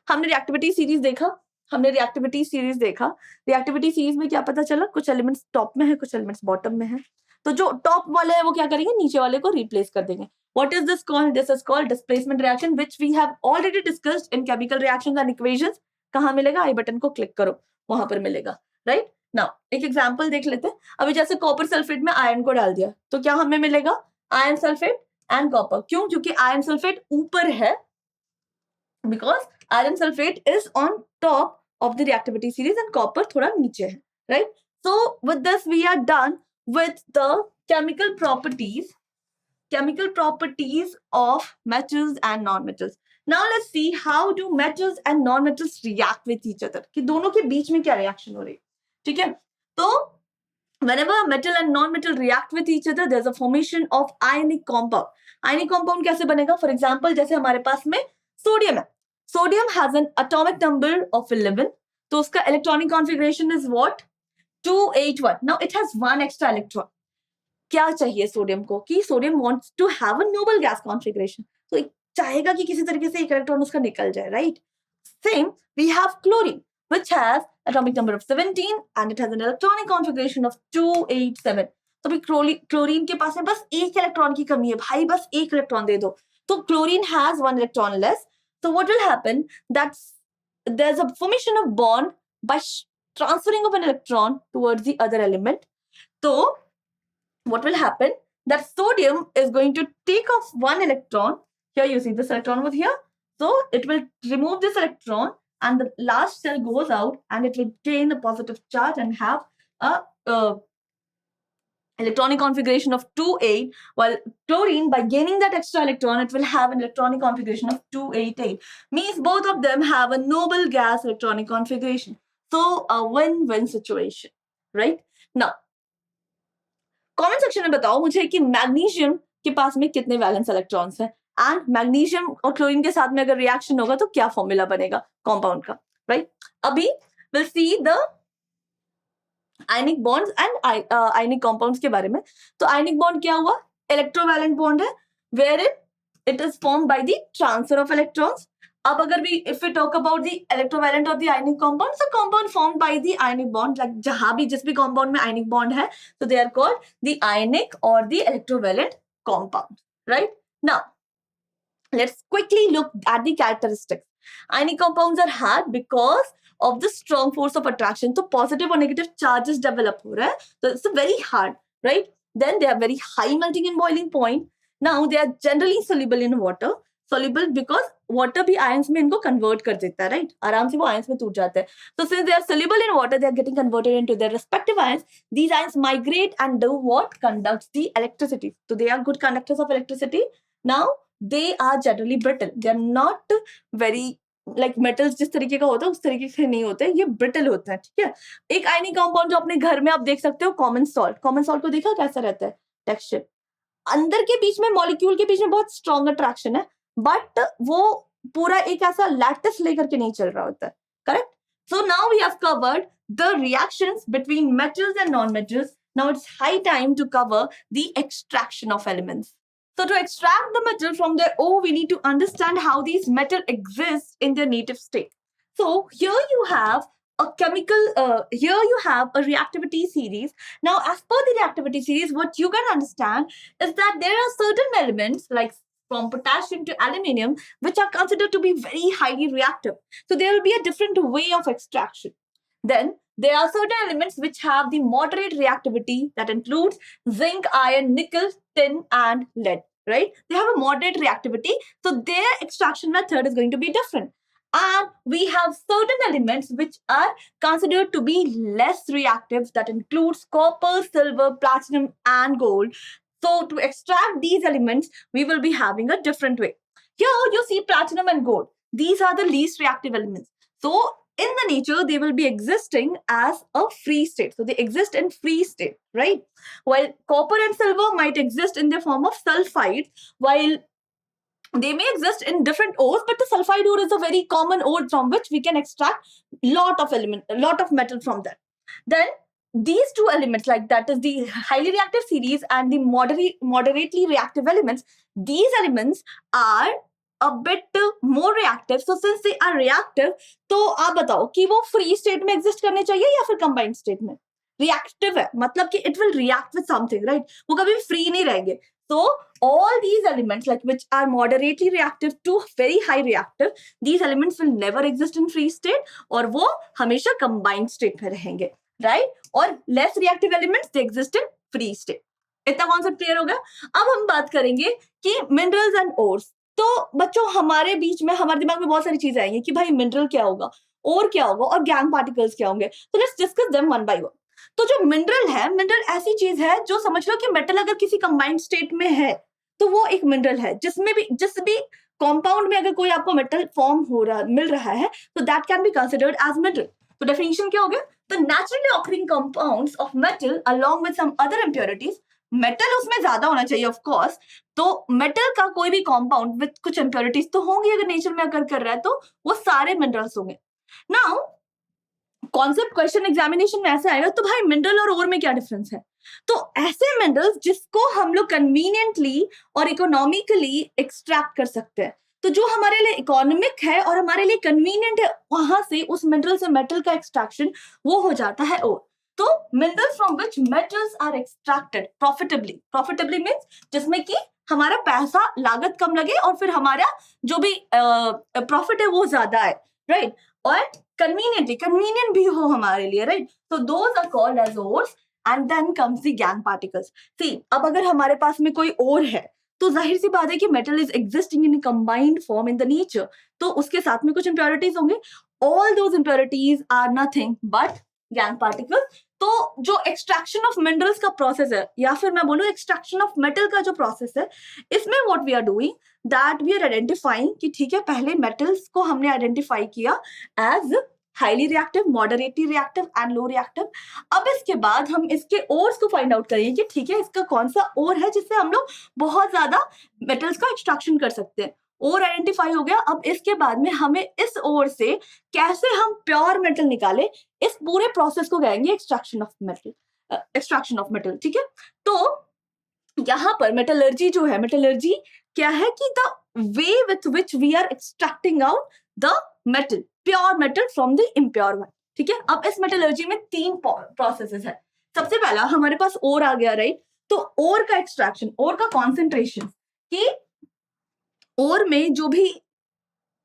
हमने reactivity series देखा. Reactivity series में क्या पता चला? कुछ elements top में है, कुछ एलिमेंट्स बॉटम में है. तो जो टॉप वाले हैं वो क्या करेंगे? नीचे वाले को रिप्लेस कर देंगे. What is this called? This is called displacement reaction, which we have already discussed in chemical reactions and equations. कहाँ मिलेगा? आई बटन को क्लिक करो, वहां पर मिलेगा, राइट? नाउ एक एग्जांपल देख लेते हैं. अभी जैसे कॉपर सल्फेट में आयरन को डाल दिया, तो क्या हमें मिलेगा? Iron sulphate and copper. क्यों? क्योंकि आयरन सल्फेट ऊपर है, because iron sulfate is on top of the reactivity series and copper थोड़ा नीचे है, right? So with this we are done with the chemical properties of metals and non-metals. Now let's see how do metals and non-metals react with each other, कि दोनों के बीच में क्या reaction हो रही है. ठीक है, तो whenever a metal and non-metal react with each other, there's a formation of ionic compound. Ionic compound कैसे बनेगा? For example, जैसे हमारे पास में सोडियम है. Sodium has an atomic number of 11. तो उसका electronic configuration is what? 281. Now it has one extra electron. क्या चाहिए सोडियम को? कि sodium wants to have a noble gas configuration. तो चाहेगा कि किसी तरीके से एक इलेक्ट्रॉन उसका निकल जाए, right? Same, we have chlorine, which has atomic number of 17 and it has an electronic configuration of 287. तो भी क्लोरीन के पास में बस एक इलेक्ट्रॉन की कमी है भाई, बस एक इलेक्ट्रॉन दे दो. तो chlorine has one electron less. So what will happen? That's there's a formation of bond by transferring of an electron towards the other element. So what will happen? That sodium is going to take off one electron. Here you see this electron over here. So it will remove this electron and the last cell goes out and it will gain a positive charge and have a electronic configuration of 2,8, while chlorine, by gaining that extra electron, it will have an electronic configuration of 288. Means both of them have a noble gas electronic configuration. So a win-win situation, right? Now, comment section में बताओ मुझे कि magnesium के पास में कितने valence electrons हैं, and magnesium और chlorine के साथ में अगर रिएक्शन होगा तो क्या फॉर्मूला बनेगा कंपाउंड का, राइट? अभी will see the ionic bonds and ionic compounds के बारे में. तो आयनिक बॉन्ड क्या हुआ? इलेक्ट्रोवैलेंट बॉन्ड है, where it is formed by the transfer of electrons. अब अगर भी if we talk about the electrovalent of the ionic compound, so compound formed by the ionic bond, like जहां भी जिस भी कंपाउंड में आयनिक बॉन्ड है, so they are called the ionic or the electrovalent compound, right? Now let's quickly look at the characteristics. Ionic compounds are hard because of the strong force of attraction. तो positive और negative charges develop हो रहा है, so it's very hard, right? Then they are very high melting and boiling point. Now they are generally soluble in water. Soluble because water भी ions में इनको convert कर देता है, right? आराम से वो ions में टूट जाते हैं. So since they are soluble in water, they are getting converted into their respective ions. These ions migrate and do what? Conducts the electricity. So they are good conductors of electricity. Now they are generally brittle. They are not very like metals जिस तरीके का होता है उस तरीके से नहीं होते, ये brittle होता है, ठीक है? एक आयनिक कंपाउंड जो अपने घर में आप देख सकते हो, कॉमन सॉल्ट. कॉमन सॉल्ट को देखा कैसा रहता है टेक्सचर? अंदर के बीच में मॉलिक्यूल के बीच में बहुत स्ट्रॉन्ग अट्रैक्शन है, बट वो पूरा एक ऐसा लैटिस लेकर के नहीं चल रहा होता है, correct? So now we have covered the reactions between metals and non metals. Now it's high time to cover the extraction of elements. So to extract the metal from their ore, we need to understand how these metal exist in their native state. So here you have a chemical, here you have a reactivity series. Now, as per the reactivity series, what you can understand is that there are certain elements like from potassium to aluminium, which are considered to be very highly reactive. So there will be a different way of extraction. Then there are certain elements which have the moderate reactivity that includes zinc, iron, nickel, tin, and lead, right? They have a moderate reactivity, so their extraction method is going to be different. And we have certain elements which are considered to be less reactive, that includes copper, silver, platinum, and gold. So to extract these elements, we will be having a different way. Here you see platinum and gold. These are the least reactive elements. So in the nature, they will be existing as a free state. So they exist in free state, right? While copper and silver might exist in the form of sulfides, while they may exist in different ores, but the sulfide ore is a very common ore from which we can extract lot of metal from that. Then these two elements, like that is the highly reactive series and the moderately reactive elements, these elements are a bit more reactive. So since they are reactive, तो आप बताओ कि वो free state में exist करने चाहिए या फिर combined state में? Reactive है, मतलब कि it will react with something, right? वो कभी free नहीं रहेंगे. So all these elements, like which are moderately reactive to very high reactive, these elements will never exist in free state, और वो हमेशा combined state में रहेंगे, right? और less reactive elements, they exist in free state. इतना concept clear हो गया? अब हम बात करेंगे कि मिनरल्स एंड ओर्स. तो बच्चों हमारे बीच में हमारे दिमाग में बहुत सारी चीजें आएंगी कि भाई मिनरल क्या होगा, ओर क्या होगा और गैंग पार्टिकल्स क्या होंगे. तो let's discuss them one by one. तो जो मिनरल है, मिनरल ऐसी चीज है जो समझ लो कि मेटल अगर किसी कंबाइंड स्टेट में है तो वो एक मिनरल है, जिसमें भी जिस भी कंपाउंड में अगर कोई आपको मेटल फॉर्म हो रहा मिल रहा है तो that can be considered as mineral. तो डेफिनेशन क्या हो गया? तो naturally occurring compounds of metal along with some other impurities, metal उसमें ज्यादा होना चाहिए ऑफ कोर्स, तो मेटल का कोई भी कंपाउंड विद कुछ इम्प्योरिटीज तो होंगी, अगर नेचर में अगर कर रहा है तो वो सारे मिनरल्स होंगे। नाउ कॉन्सेप्ट क्वेश्चन एग्जामिनेशन में ऐसे आएगा, तो भाई मिनरल और ओर में क्या डिफरेंस है? तो ऐसे मिनरल्स जिसको हम लोग कन्वीनियंटली और इकोनॉमिकली एक्सट्रैक्ट कर सकते हैं, तो जो हमारे लिए इकोनॉमिक है और हमारे लिए कन्वीनियंट है, वहां से उस मिनरल से मेटल का एक्सट्रैक्शन वो हो जाता है ओर। तो minerals from which metals are extracted profitably means जिसमें कि हमारा पैसा लागत कम लगे और फिर हमारा जो भी प्रॉफिट है वो ज्यादा है, राइट, और कन्वीनियंट भी हो हमारे लिए, राइट। तो those are called as ores and then comes the gangue particles. See, अब अगर हमारे पास में कोई ओर है तो जाहिर सी बात है कि metal is existing in combined form in the nature, तो उसके साथ में कुछ इंप्योरिटीज होंगे। All those impurities are nothing but gangue particles. तो जो एक्सट्रैक्शन ऑफ मिनरल्स का प्रोसेस है, या फिर मैं बोलूं एक्सट्रैक्शन ऑफ मेटल का जो प्रोसेस है, इसमें what we are doing that we are identifying कि ठीक है, पहले मेटल्स को हमने आइडेंटिफाई किया as highly reactive, moderately reactive and low reactive. अब इसके बाद हम इसके ओर्स को फाइंड आउट करेंगे कि ठीक है, इसका कौन सा ओर है जिससे हम लोग बहुत ज्यादा मेटल्स का एक्सट्रैक्शन कर सकते हैं। ओर आइडेंटिफाई हो गया, अब इसके बाद में हमें इस ओर से कैसे हम प्योर मेटल निकाले, इस पूरे प्रोसेस को कहेंगे एक्सट्रैक्शन ऑफ मेटल, ठीक है। तो यहाँ पर मेटलर्जी जो है, मेटलर्जी क्या है कि the way with which we are extracting out the metal, pure metal from the impure one, ठीक है। अब इस मेटलर्जी में 3 प्रोसेसेस है। सबसे पहला हमारे पास ओर आ गया, राइट। तो ओर का एक्सट्रैक्शन, ओर का कॉन्सेंट्रेशन, कि ओर में जो भी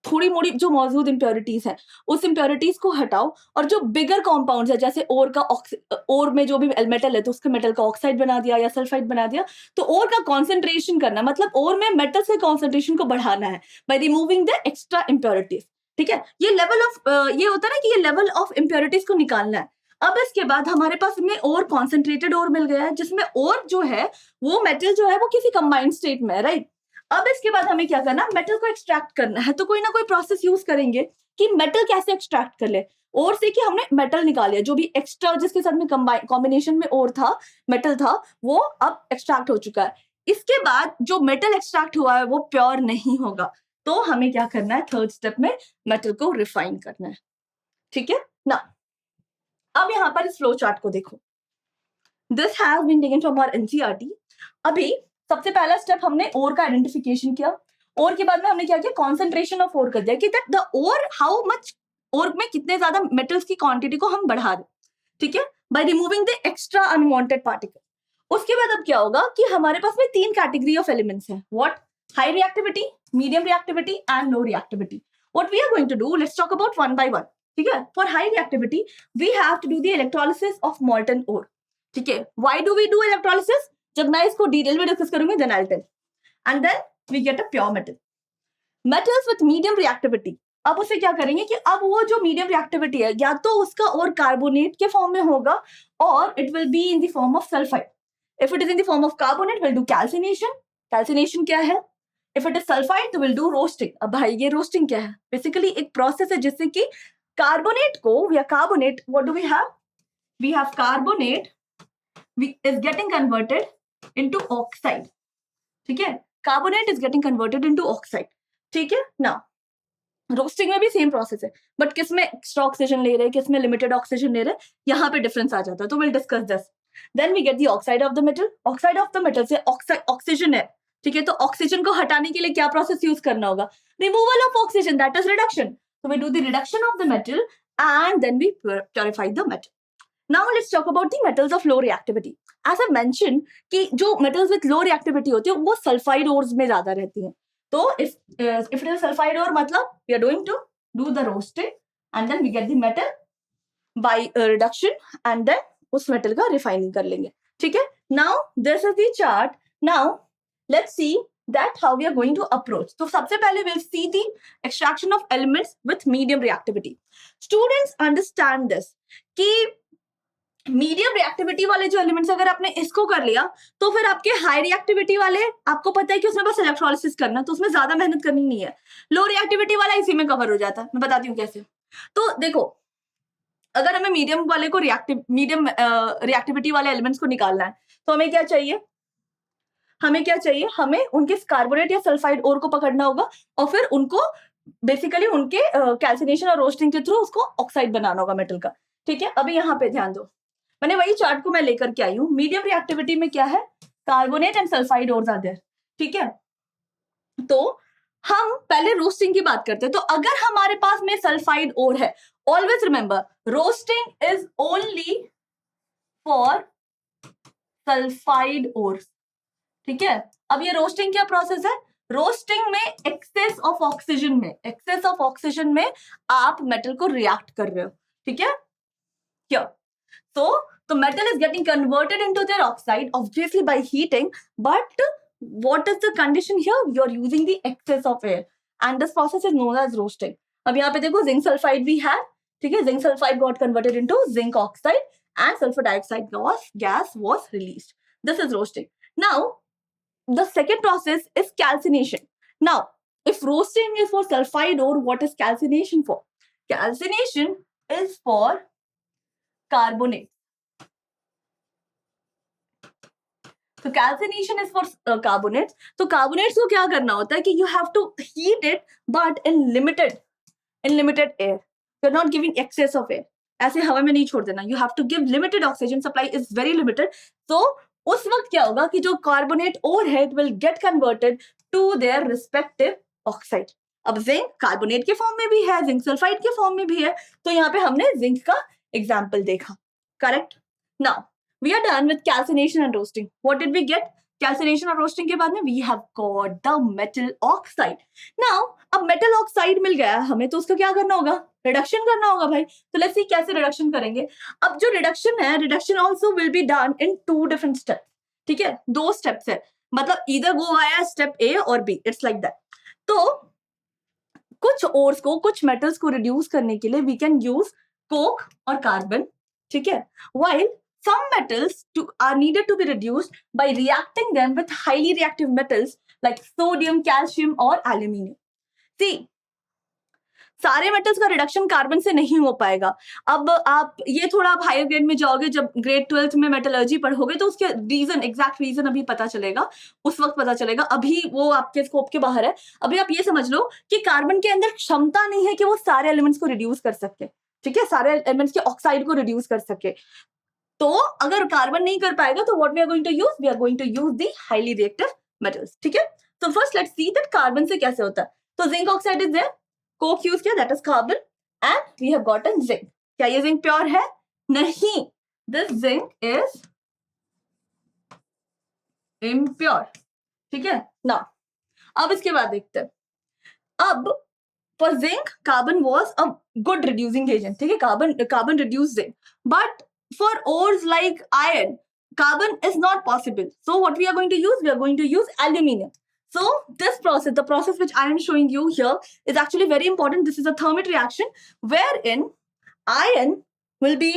थोड़ी मोड़ी जो मौजूद इंप्योरिटीज है उस इंप्योरिटीज को हटाओ, और जो बिगर कॉम्पाउंड्स है, जैसे ओर में जो भी मेटल है तो उसके मेटल का ऑक्साइड बना दिया या सल्फाइड बना दिया, तो ओर का कॉन्सेंट्रेशन करना, मतलब ओर में मेटल से कॉन्सेंट्रेशन को बढ़ाना है by removing the extra impurities, ठीक है। ये लेवल ऑफ ये होता है ना कि ये लेवल ऑफ इंप्योरिटीज को निकालना है। अब इसके बाद हमारे पास में और कॉन्सेंट्रेटेड ओर मिल गया है, जिसमें ओर जो है वो मेटल जो है वो किसी कंबाइंड स्टेट में है, राइट। अब इसके बाद हमें क्या करना, मेटल को एक्सट्रैक्ट करना है, तो कोई ना कोई प्रोसेस यूज करेंगे कि मेटल कैसे एक्सट्रैक्ट कर ले। और से कि हमने मेटल निकाल लिया, जो भी एक्स्ट्रा जिसके साथ में कॉम्बिनेशन में और था, मेटल था, वो अब एक्सट्रैक्ट हो चुका है। इसके बाद जो मेटल एक्सट्रैक्ट हुआ है वो प्योर नहीं होगा, तो हमें क्या करना है, थर्ड स्टेप में मेटल को रिफाइन करना है, ठीक है ना। अब यहाँ पर इस फ्लो चार्ट को देखो, this has been taken from our NCERT. अभी सबसे पहला स्टेप हमने ओर का आइडेंटिफिकेशन किया, ओर के बाद में हमने क्या किया, कॉन्सेंट्रेशन ऑफ ओर कर दिया कि that the ore how much, ore में कितने ज्यादा मेटल्स की क्वांटिटी को हम बढ़ा दें, ठीक है, by removing the extra unwanted particle. उसके बाद अब क्या होगा कि हमारे पास में 3 कैटेगरी ऑफ एलिमेंट्स हैं, what, high reactivity, medium reactivity and low reactivity. What we are going to do, let's talk about one by one, ठीक है। For high reactivity we have to do the electrolysis of molten ore, ठीक है। Why do we do electrolysis, जब मैं इसको detail में discuss करूंगी then I will tell, and then we get a pure metal. Metals with medium reactivity, अब उसे क्या करेंगे कि अब वो जो मीडियम रिएक्टिविटी है, या तो उसका और कार्बोनेट के फॉर्म में होगा और it will be in the form of sulphide. If it is in the form of carbonate will do calcination. Calcination क्या है, इफ इट इज सल्फाइड तो विल डू रोस्टिंग। अब भाई ये रोस्टिंग क्या है, बेसिकली एक प्रोसेस है जिससे कि कार्बोनेट को, या carbonate, what do we have carbonate is getting converted into oxide, ठीक है। Carbonate is getting converted into oxide, ठीक है ना। रोस्टिंग में भी सेम प्रोसेस है, बट किसमें एक्स्ट्रा ऑक्सीजन ले रहे हैं, किसमें लिमिटेड ऑक्सीजन ले रहे हैं, यहाँ पे डिफरेंस आ जाता है, तो will discuss this. Then we get the oxide of the metal. Oxide of the metal से ऑक्सीजन है, ठीक है, तो ऑक्सीजन को हटाने के लिए क्या प्रोसेस यूज करना होगा, removal of oxygen, that is reduction. So we do the reduction of the metal and then we purify the metal. Now let's talk about the metals of low reactivity. As I mentioned कि जो metals with low reactivity होती है वो sulphide ores में ज्यादा रहती हैं। तो if it is sulfide ore, मतलब we are going to do the roasting and then we get the metal by reduction and then उस metal का refining कर लेंगे, ठीक है। Now this is the chart. Now let's see that how we are going to approach. तो सबसे पहले we'll see the extraction of elements with medium reactivity. Students understand this कि मीडियम रिएक्टिविटी वाले जो एलिमेंट्स, अगर आपने इसको कर लिया तो फिर आपके हाई रिएक्टिविटी वाले, आपको पता है कि उसमें बस इलेक्ट्रोलिसिस करना, तो उसमें ज्यादा मेहनत करनी नहीं है। लो रिएक्टिविटी वाला इसी में कवर हो जाता है, मैं बताती हूँ कैसे। तो देखो अगर हमें मीडियम वाले को रिएक्टिविटी वाले एलिमेंट्स को निकालना है तो हमें क्या चाहिए, हमें उनके कार्बोनेट या सल्फाइड ओर को पकड़ना होगा और फिर उनको बेसिकली उनके कैल्सिनेशन और रोस्टिंग के थ्रू उसको ऑक्साइड बनाना होगा मेटल का। ठीक है, अभी यहाँ पे ध्यान दो, मैंने वही चार्ट को मैं लेकर के आई हूँ। मीडियम रिएक्टिविटी में क्या है, carbonate and sulphide ores are there. ठीक है, तो हम पहले रोस्टिंग की बात करते हैं। तो अगर हमारे पास में सल्फाइड ओर है, always remember roasting is only for sulphide ores. ठीक है, अब ये रोस्टिंग क्या प्रोसेस है, रोस्टिंग में एक्सेस ऑफ ऑक्सीजन में आप मेटल को रिएक्ट कर रहे हो। ठीक है, क्या so metal is getting converted into their oxide obviously by heating, but what is the condition here, you're using the excess of air and this process is known as roasting. अब यहाँ पे देखो जिंक सल्फाइड भी है। ठीक है, zinc sulphide got converted into zinc oxide and sulfur dioxide gas was released. This is roasting. Now the second process is calcination. Now if roasting is for sulfide ore, what is calcination for? Calcination is for carbonate. तो calcination is for carbonates. तो carbonates को क्या करना होता है कि you have to heat it but in limited air. You're not giving excess of air. ऐसे हवा में नहीं छोड़ देना. You have to give limited oxygen supply is very limited. So उस वक्त क्या होगा कि जो कार्बोनेट और है it will get converted to their respective oxide. अब जिंक कार्बोनेट के फॉर्म में भी है, जिंक सल्फाइड के फॉर्म में भी है, तो यहाँ पे हमने जिंक का एग्जाम्पल देखा। Correct. Now we are done with calcination and roasting. What did we get? Calcination और roasting के बाद में we have got the metal oxide. Now अब metal oxide मिल गया हमें, तो उसका क्या करना होगा, रिडक्शन करना होगा भाई। तो let's see कैसे रिडक्शन करेंगे। अब जो रिडक्शन है, reduction also will be done in 2 different steps. ठीक है, 2 steps है, मतलब either go via step A और B. It's like that. तो कुछ ओर्स को, कुछ मेटल्स को रिड्यूस करने के लिए we can use कोक और कार्बन। ठीक है, while some metals are needed to be reduced by reacting them with highly reactive metals like sodium, calcium और aluminium. See, सारे मेटल्स का रिडक्शन कार्बन से नहीं हो पाएगा। अब आप ये थोड़ा आप हायर ग्रेड में जाओगे, जब ग्रेड 12th में मेटलर्जी पढ़ोगे तो उसके रीजन, एग्जैक्ट रीजन अभी पता चलेगा, उस वक्त पता चलेगा, अभी वो आपके स्कोप के बाहर है। अभी आप ये समझ लो कि कार्बन के अंदर क्षमता नहीं है कि वो सारे एलिमेंट्स को रिड्यूस कर सके। ठीक है, सारे एलिमेंट्स के ऑक्साइड को रिड्यूस कर सके। तो अगर कार्बन नहीं कर पाएगा तो what we are going to use, we are going to use the highly reactive metals. ठीक है, तो first let's see that carbon से कैसे होता है। तो zinc oxide is there, coke use किया, that is carbon, and we have gotten zinc. क्या ये जिंक प्योर है? नहीं, दिस जिंक इज इम्प्योर। ठीक है ना, अब इसके बाद देखते हैं। अब for zinc carbon was a good reducing agent. ठीक है, carbon reduce zinc, but for ores like iron, carbon is not possible. So what we are going to use? We are going to use aluminium. So this process, the process which I am showing you here, is actually very important. This is a thermit reaction wherein iron will be,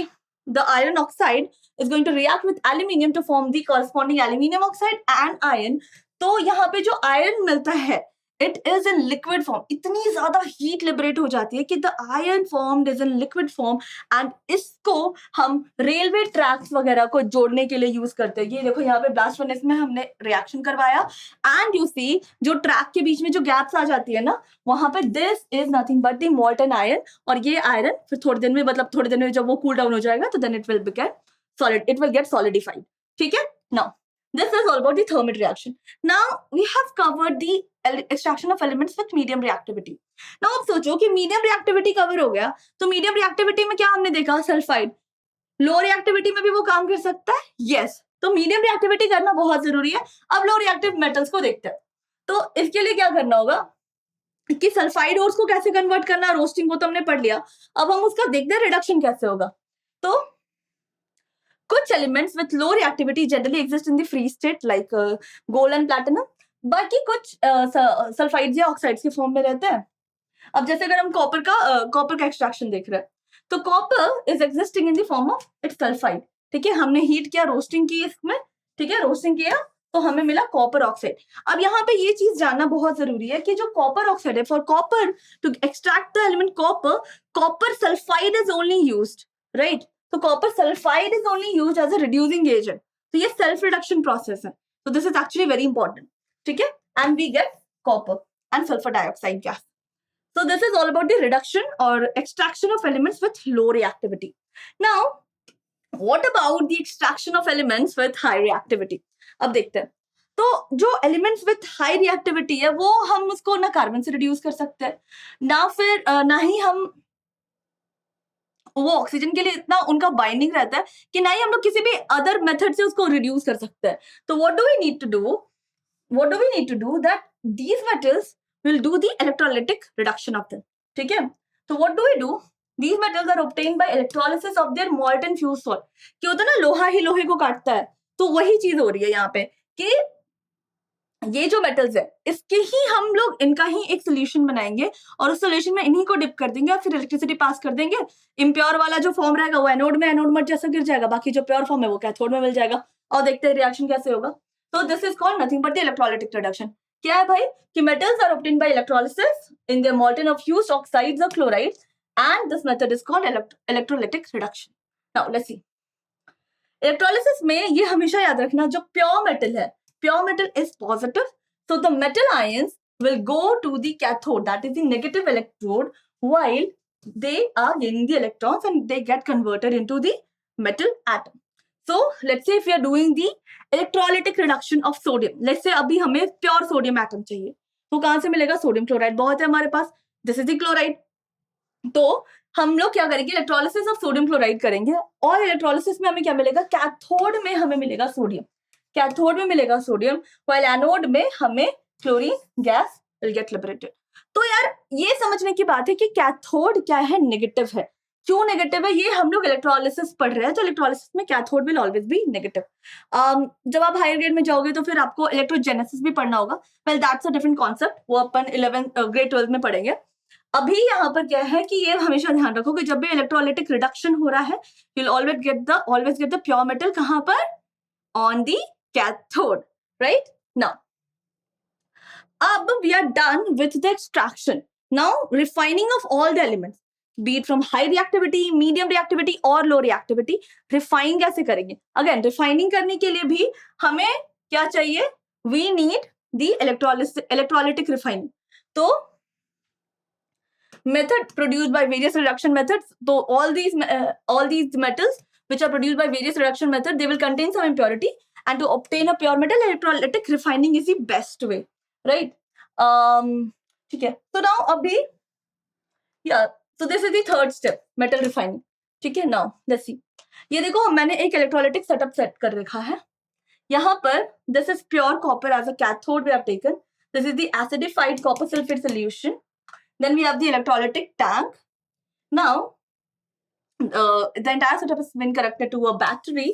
the iron oxide is going to react with aluminium to form the corresponding aluminium oxide and iron. तो यहाँ पे जो iron मिलता है, it is in liquid form. इतनी ज्यादा heat liberate हो जाती है कि the iron formed is in liquid form, and इसको हम रेलवे ट्रैक्स वगैरह को जोड़ने के लिए यूज करते हैं। ये देखो यहाँ पे ब्लास्ट फर्नेस में हमने रिएक्शन करवाया, एंड यू सी जो ट्रैक के बीच में जो गैप्स आ जाती है ना, वहां पे this is nothing but the molten iron, और ये आयरन फिर थोड़े दिन में, मतलब थोड़े दिन में जब वो कूल डाउन हो जाएगा तो then it will become solid, it will get solidified. ठीक है, now this is all about the thermit reaction. Now we have covered the extraction of elements with medium reactivity. Now अब सोचो कि medium reactivity cover हो गया, तो medium reactivity में क्या हमने देखा, सल्फाइड। लो रिएक्टिविटी में भी वो काम कर सकता है, yes. तो medium reactivity करना बहुत जरूरी है। अब लो रिएक्टिव मेटल्स को देखते हैं। तो इसके लिए क्या करना होगा कि सल्फाइड ओर्स को कैसे कन्वर्ट करना, रोस्टिंग को तो हमने पढ़ लिया, अब हम उसका देखते हैं रिडक्शन कैसे होगा। तो कुछ elements with low reactivity generally exist in the free state like gold and platinum, बाकी कुछ सल्फाइड्स या ऑक्साइड्स के फॉर्म में रहते हैं। अब जैसे अगर हम कॉपर का एक्सट्रैक्शन देख रहे हैं, तो copper is existing in the form of its sulphide. ठीक है, हमने हीट किया, रोस्टिंग की इसमें, ठीक है, रोस्टिंग किया तो हमें मिला कॉपर ऑक्साइड। अब यहाँ पे ये चीज जानना बहुत जरूरी है कि जो कॉपर ऑक्साइड है, for copper to extract the element copper, copper sulphide is only used. Right? तो copper sulphide is only use as a reducing agent, तो ये सेल्फ रिडक्शन प्रोसेस है, तो this is actually very important, ठीक है, and we get copper and sulphur dioxide gas. So this is all about the reduction or extraction of elements with low reactivity. Now, what about the extraction of elements with high reactivity? अब देखते हैं. तो जो elements with high reactivity है वो हम उसको ना कार्बन से रिड्यूस कर सकते हैं, ना फिर ना ही हम वो ऑक्सीजन के लिए इतना उनका बाइंडिंग रहता है कि ना ही हम लोग किसी भी अदर मेथड से उसको रिड्यूस कर सकते हैं. तो what do we need to do that these metals will do the electrolytic reduction of them. ठीक है, तो what do we do? These metals are obtained by electrolysis of their molten fused salt. क्या होता है ना, लोहा ही लोहे को काटता है, तो वही चीज हो रही है यहाँ पे कि ये जो मेटल्स है इसके ही हम लोग इनका ही एक सोल्यूशन बनाएंगे और उस सोल्यूशन में इन्हीं को डिप कर देंगे और फिर इलेक्ट्रिसिटी पास कर देंगे. इम्प्योर वाला जो फॉर्म रहेगा वो एनोड में एनोड मट जैसा गिर जाएगा, बाकी जो प्योर फॉर्म है वो कैथोड में मिल जाएगा, और देखते हैं रिएक्शन कैसे होगा. तो this is called nothing but the electrolytic reduction. क्या है भाई कि metals are obtained by electrolysis in their molten of fused oxides और chlorides and this method is called electrolytic reduction. Now let's see. Electrolysis में ये हमेशा याद रखना, जो प्योर मेटल है, pure metal is positive, so the metal ions will go to the cathode, that is the negative electrode, while they are gaining the electrons and they get converted into the metal atom. So let's say if we are doing the electrolytic reduction of sodium, let's say अभी हमें pure sodium atom चाहिए, तो कहाँ से मिलेगा? Sodium chloride बहुत है हमारे पास, दिस इज द क्लोराइड. तो हम लोग क्या करेंगे? इलेक्ट्रोलिसिस ऑफ सोडियम क्लोराइड करेंगे और इलेक्ट्रोलिसिस में हमें क्या मिलेगा? कैथोड में हमें मिलेगा सोडियम, कैथोड में मिलेगा सोडियम, व्हाइल एनोड में हमें chlorine gas will get liberated. तो यार ये समझने की बात है कि कैथोड क्या है? नेगेटिव है. क्यों नेगेटिव है? ये हम लोग इलेक्ट्रोलिसिस पढ़ रहे हैं, तो इलेक्ट्रोलिसिस में cathode will always be negative. जब आप हायर ग्रेड में जाओगे तो फिर आपको इलेक्ट्रोजेनेसिस भी पढ़ना होगा. Well that's a different concept, वो अपन 11th ग्रेड 12 में पढ़ेंगे. अभी यहाँ पर क्या है कि ये हमेशा ध्यान रखो कि जब भी इलेक्ट्रोलाइटिक रिडक्शन हो रहा है, you will always get the pure metal कहाँ पर? On the cathode, right? Now, we are done with the extraction. Now, refining of all the elements, be it from high reactivity, medium reactivity or low reactivity, refine कैसे करेंगे? Again, refining करने के लिए भी हमें क्या चाहिए? We need the electrolytic refining. तो method produced by various reduction methods. So all these metals which are produced by various reduction methods, they will contain some impurity, and to obtain a pure metal, electrolytic refining is the best way, right? ठीक है. So now अभी so this is the third step, metal refining. ठीक है. Now let's see. ये देखो मैंने एक electrolytic setup set कर रखा है. यहाँ पर this is pure copper as a cathode we have taken. This is the acidified copper sulfate solution. Then we have the electrolytic tank. Now, the entire setup has been connected to a battery,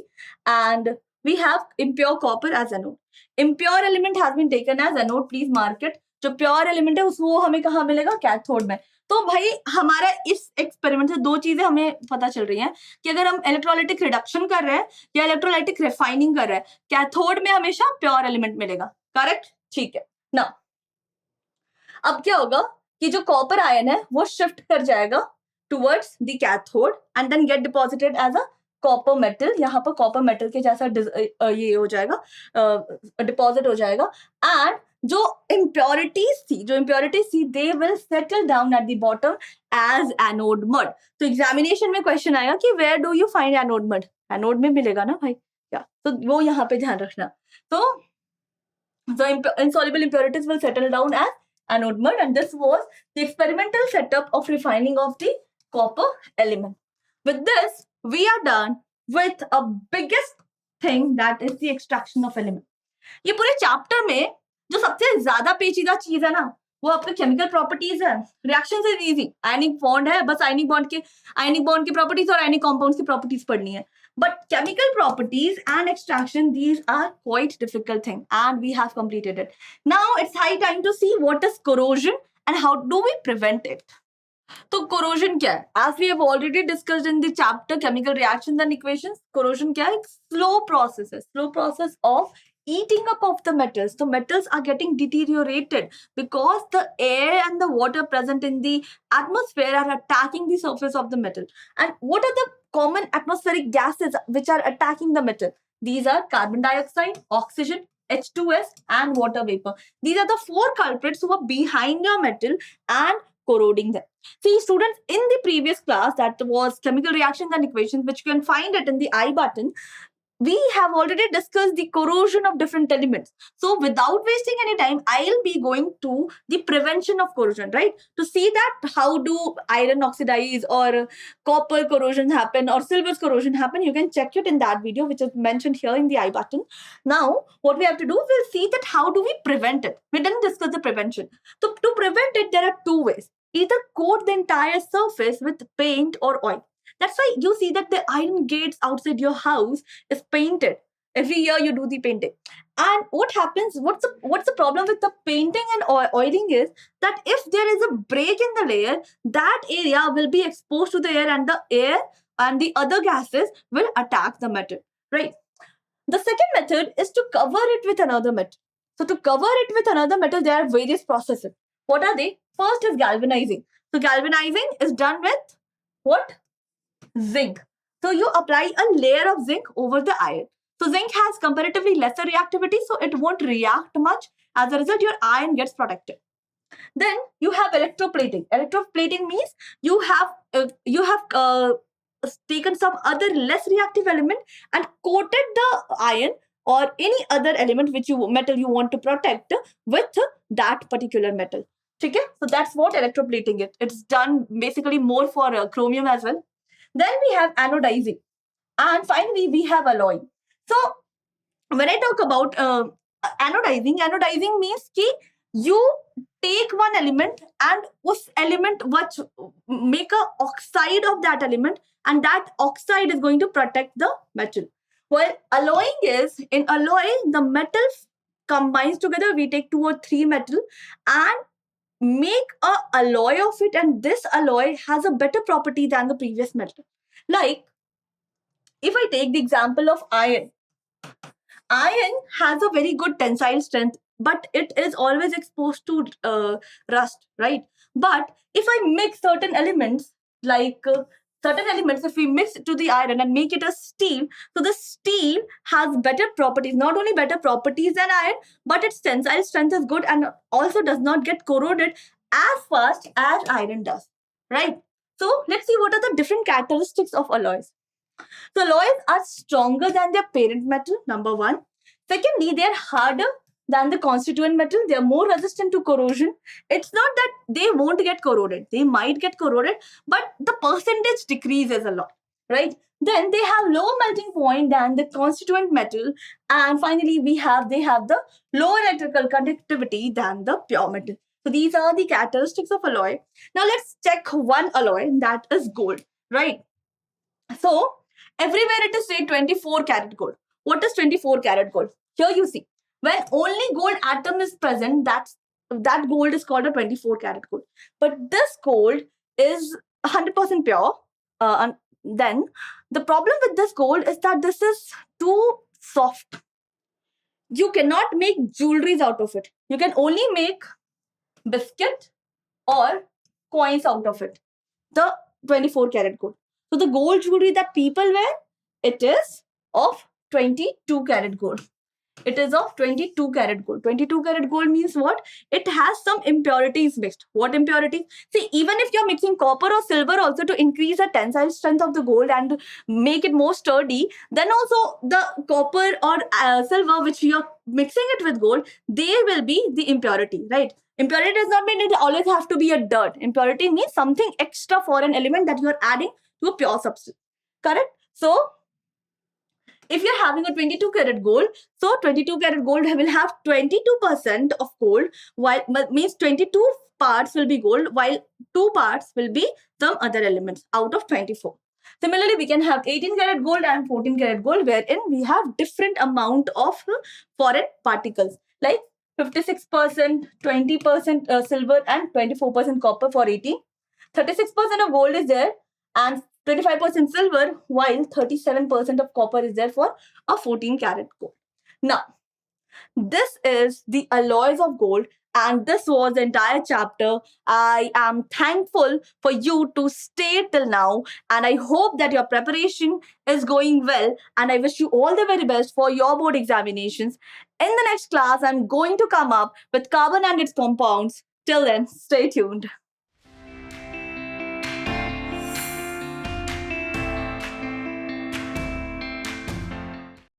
and we have impure copper as anode. Impure element has been taken as anode. Please mark it. जो pure element है उसको हमें कहाँ मिलेगा? Cathode में. तो भाई हमारा इस एक्सपेरिमेंट से दो चीजें हमें पता चल रही हैं कि अगर हम इलेक्ट्रोलाइटिक रिडक्शन कर रहे हैं या इलेक्ट्रोलाइटिक रिफाइनिंग कर रहे हैं, कैथोड में हमेशा प्योर एलिमेंट मिलेगा. करेक्ट? ठीक है. ना अब क्या होगा कि जो कॉपर आयन है वो शिफ्ट कर जाएगा towards the cathode and then get deposited as a copper metal. यहाँ पर कॉपर मेटल के जैसा ये हो जाएगा, डिपॉजिट हो जाएगा. एंड जो इम्प्योरिटीज थी they will settle down at the bottom as anode mud. तो एग्जामिनेशन में क्वेश्चन आएगा कि where do you find anode mud? Anode में मिलेगा ना भाई, क्या? तो वो यहाँ पे ध्यान रखना. तो the insoluble impurities will settle down as anode mud, and this was the experimental setup of refining of the copper element. With this, we are done with a biggest thing, that is the extraction of element. ये पूरे chapter में जो सबसे ज्यादा पेचीदा चीज है ना, वो आपके केमिकल प्रॉपर्टीज है. Reaction is easy. Ionic bond है, बस आयनिक बॉन्ड की प्रॉपर्टीज और आयनिक कंपाउंड्स की प्रॉपर्टीज पढ़नी है. But chemical properties and extraction, these are quite difficult thing, and we have completed it. Now it's high time to see what is corrosion and how do we prevent it. तो corrosion क्या है? As we have already discussed in the chapter chemical reactions and equations, corrosion क्या है? Slow process है. Slow process of eating up of the metals. The metals are getting deteriorated because the air and the water present in the atmosphere are attacking the surface of the metal. And what are the common atmospheric gases which are attacking the metal? These are carbon dioxide, oxygen, H2S, and water vapor. These are the four culprits who are behind your metal and corroding them. See, students, in the previous class, that was chemical reactions and equations, which you can find it in the I button, we have already discussed the corrosion of different elements. So without wasting any time, I'll be going to the prevention of corrosion, right? To see that how do iron oxidize or copper corrosion happen or silver's corrosion happen, you can check it in that video, which is mentioned here in the I button. Now, what we have to do, we'll see that how do we prevent it. We didn't discuss the prevention. So to prevent it, there are two ways. Either coat the entire surface with paint or oil. That's why you see that the iron gates outside your house is painted. Every year you do the painting. And what happens, what's the problem with the painting and oiling is that if there is a break in the layer, that area will be exposed to the air, and the air and the other gases will attack the metal, right? The second method is to cover it with another metal. So to cover it with another metal, there are various processes. What are they? First is galvanizing. So galvanizing is done with what? Zinc. So you apply a layer of zinc over the iron. So zinc has comparatively lesser reactivity, so it won't react much. As a result, your iron gets protected. Then you have electroplating. Electroplating means you have taken some other less reactive element and coated the iron or any other element which you metal you want to protect with that particular metal. Okay? So that's what electroplating is. It's done basically more for chromium as well. Then we have anodizing. And finally, we have alloying. So when I talk about anodizing means कि you take one element and उस element which make a oxide of that element, and that oxide is going to protect the metal. While alloying is, in alloy, the metal combines together. We take 2 or 3 metal and make a alloy of it, and this alloy has a better property than the previous metal. Like, if I take the example of iron has a very good tensile strength, but it is always exposed to rust, right? But if I mix certain elements, if we mix it to the iron and make it a steel, so the steel has better properties, not only better properties than iron, but its tensile strength is good and also does not get corroded as fast as iron does, right? So let's see what are the different characteristics of alloys. So alloys are stronger than their parent metal, number one. Secondly, they are harder than the constituent metal. They are more resistant to corrosion. It's not that they won't get corroded. They might get corroded, but the percentage decreases a lot, right? Then they have lower melting point than the constituent metal. And finally, they have the lower electrical conductivity than the pure metal. So these are the characteristics of alloy. Now let's check one alloy, that is gold, right? So everywhere it is say 24 karat gold. What is 24 karat gold? Here you see, when only gold atom is present, that gold is called a 24 karat gold. But this gold is 100% pure. And then the problem with this gold is that this is too soft. You cannot make jewelries out of it. You can only make biscuit or coins out of it. The 24 karat gold. So the gold jewelry that people wear, it is of 22 karat gold. It is of 22 karat gold. 22 karat gold means what? It has some impurities mixed. What impurities? See, even if you're mixing copper or silver also to increase the tensile strength of the gold and make it more sturdy, then also the copper or silver which you're mixing it with gold, they will be the impurity, right? Impurity does not mean it always have to be a dirt. Impurity means something extra for an element that you're adding to a pure substance. Correct? So, if you're having a 22 karat gold, so 22 karat gold will have 22% of gold, while means 22 parts will be gold, while 2 parts will be some other elements out of 24. Similarly, we can have 18 karat gold and 14 karat gold, wherein we have different amount of foreign particles, like 56%, 20% silver and 24% copper for 18. 36% of gold is there and 25% silver, while 37% of copper is there for a 14 karat gold. Now, This is the alloys of gold, and this was the entire chapter. I am thankful for you to stay till now, and I hope that your preparation is going well. And I wish you all the very best for your board examinations. In the next class, I'm going to come up with carbon and its compounds. Till then, stay tuned.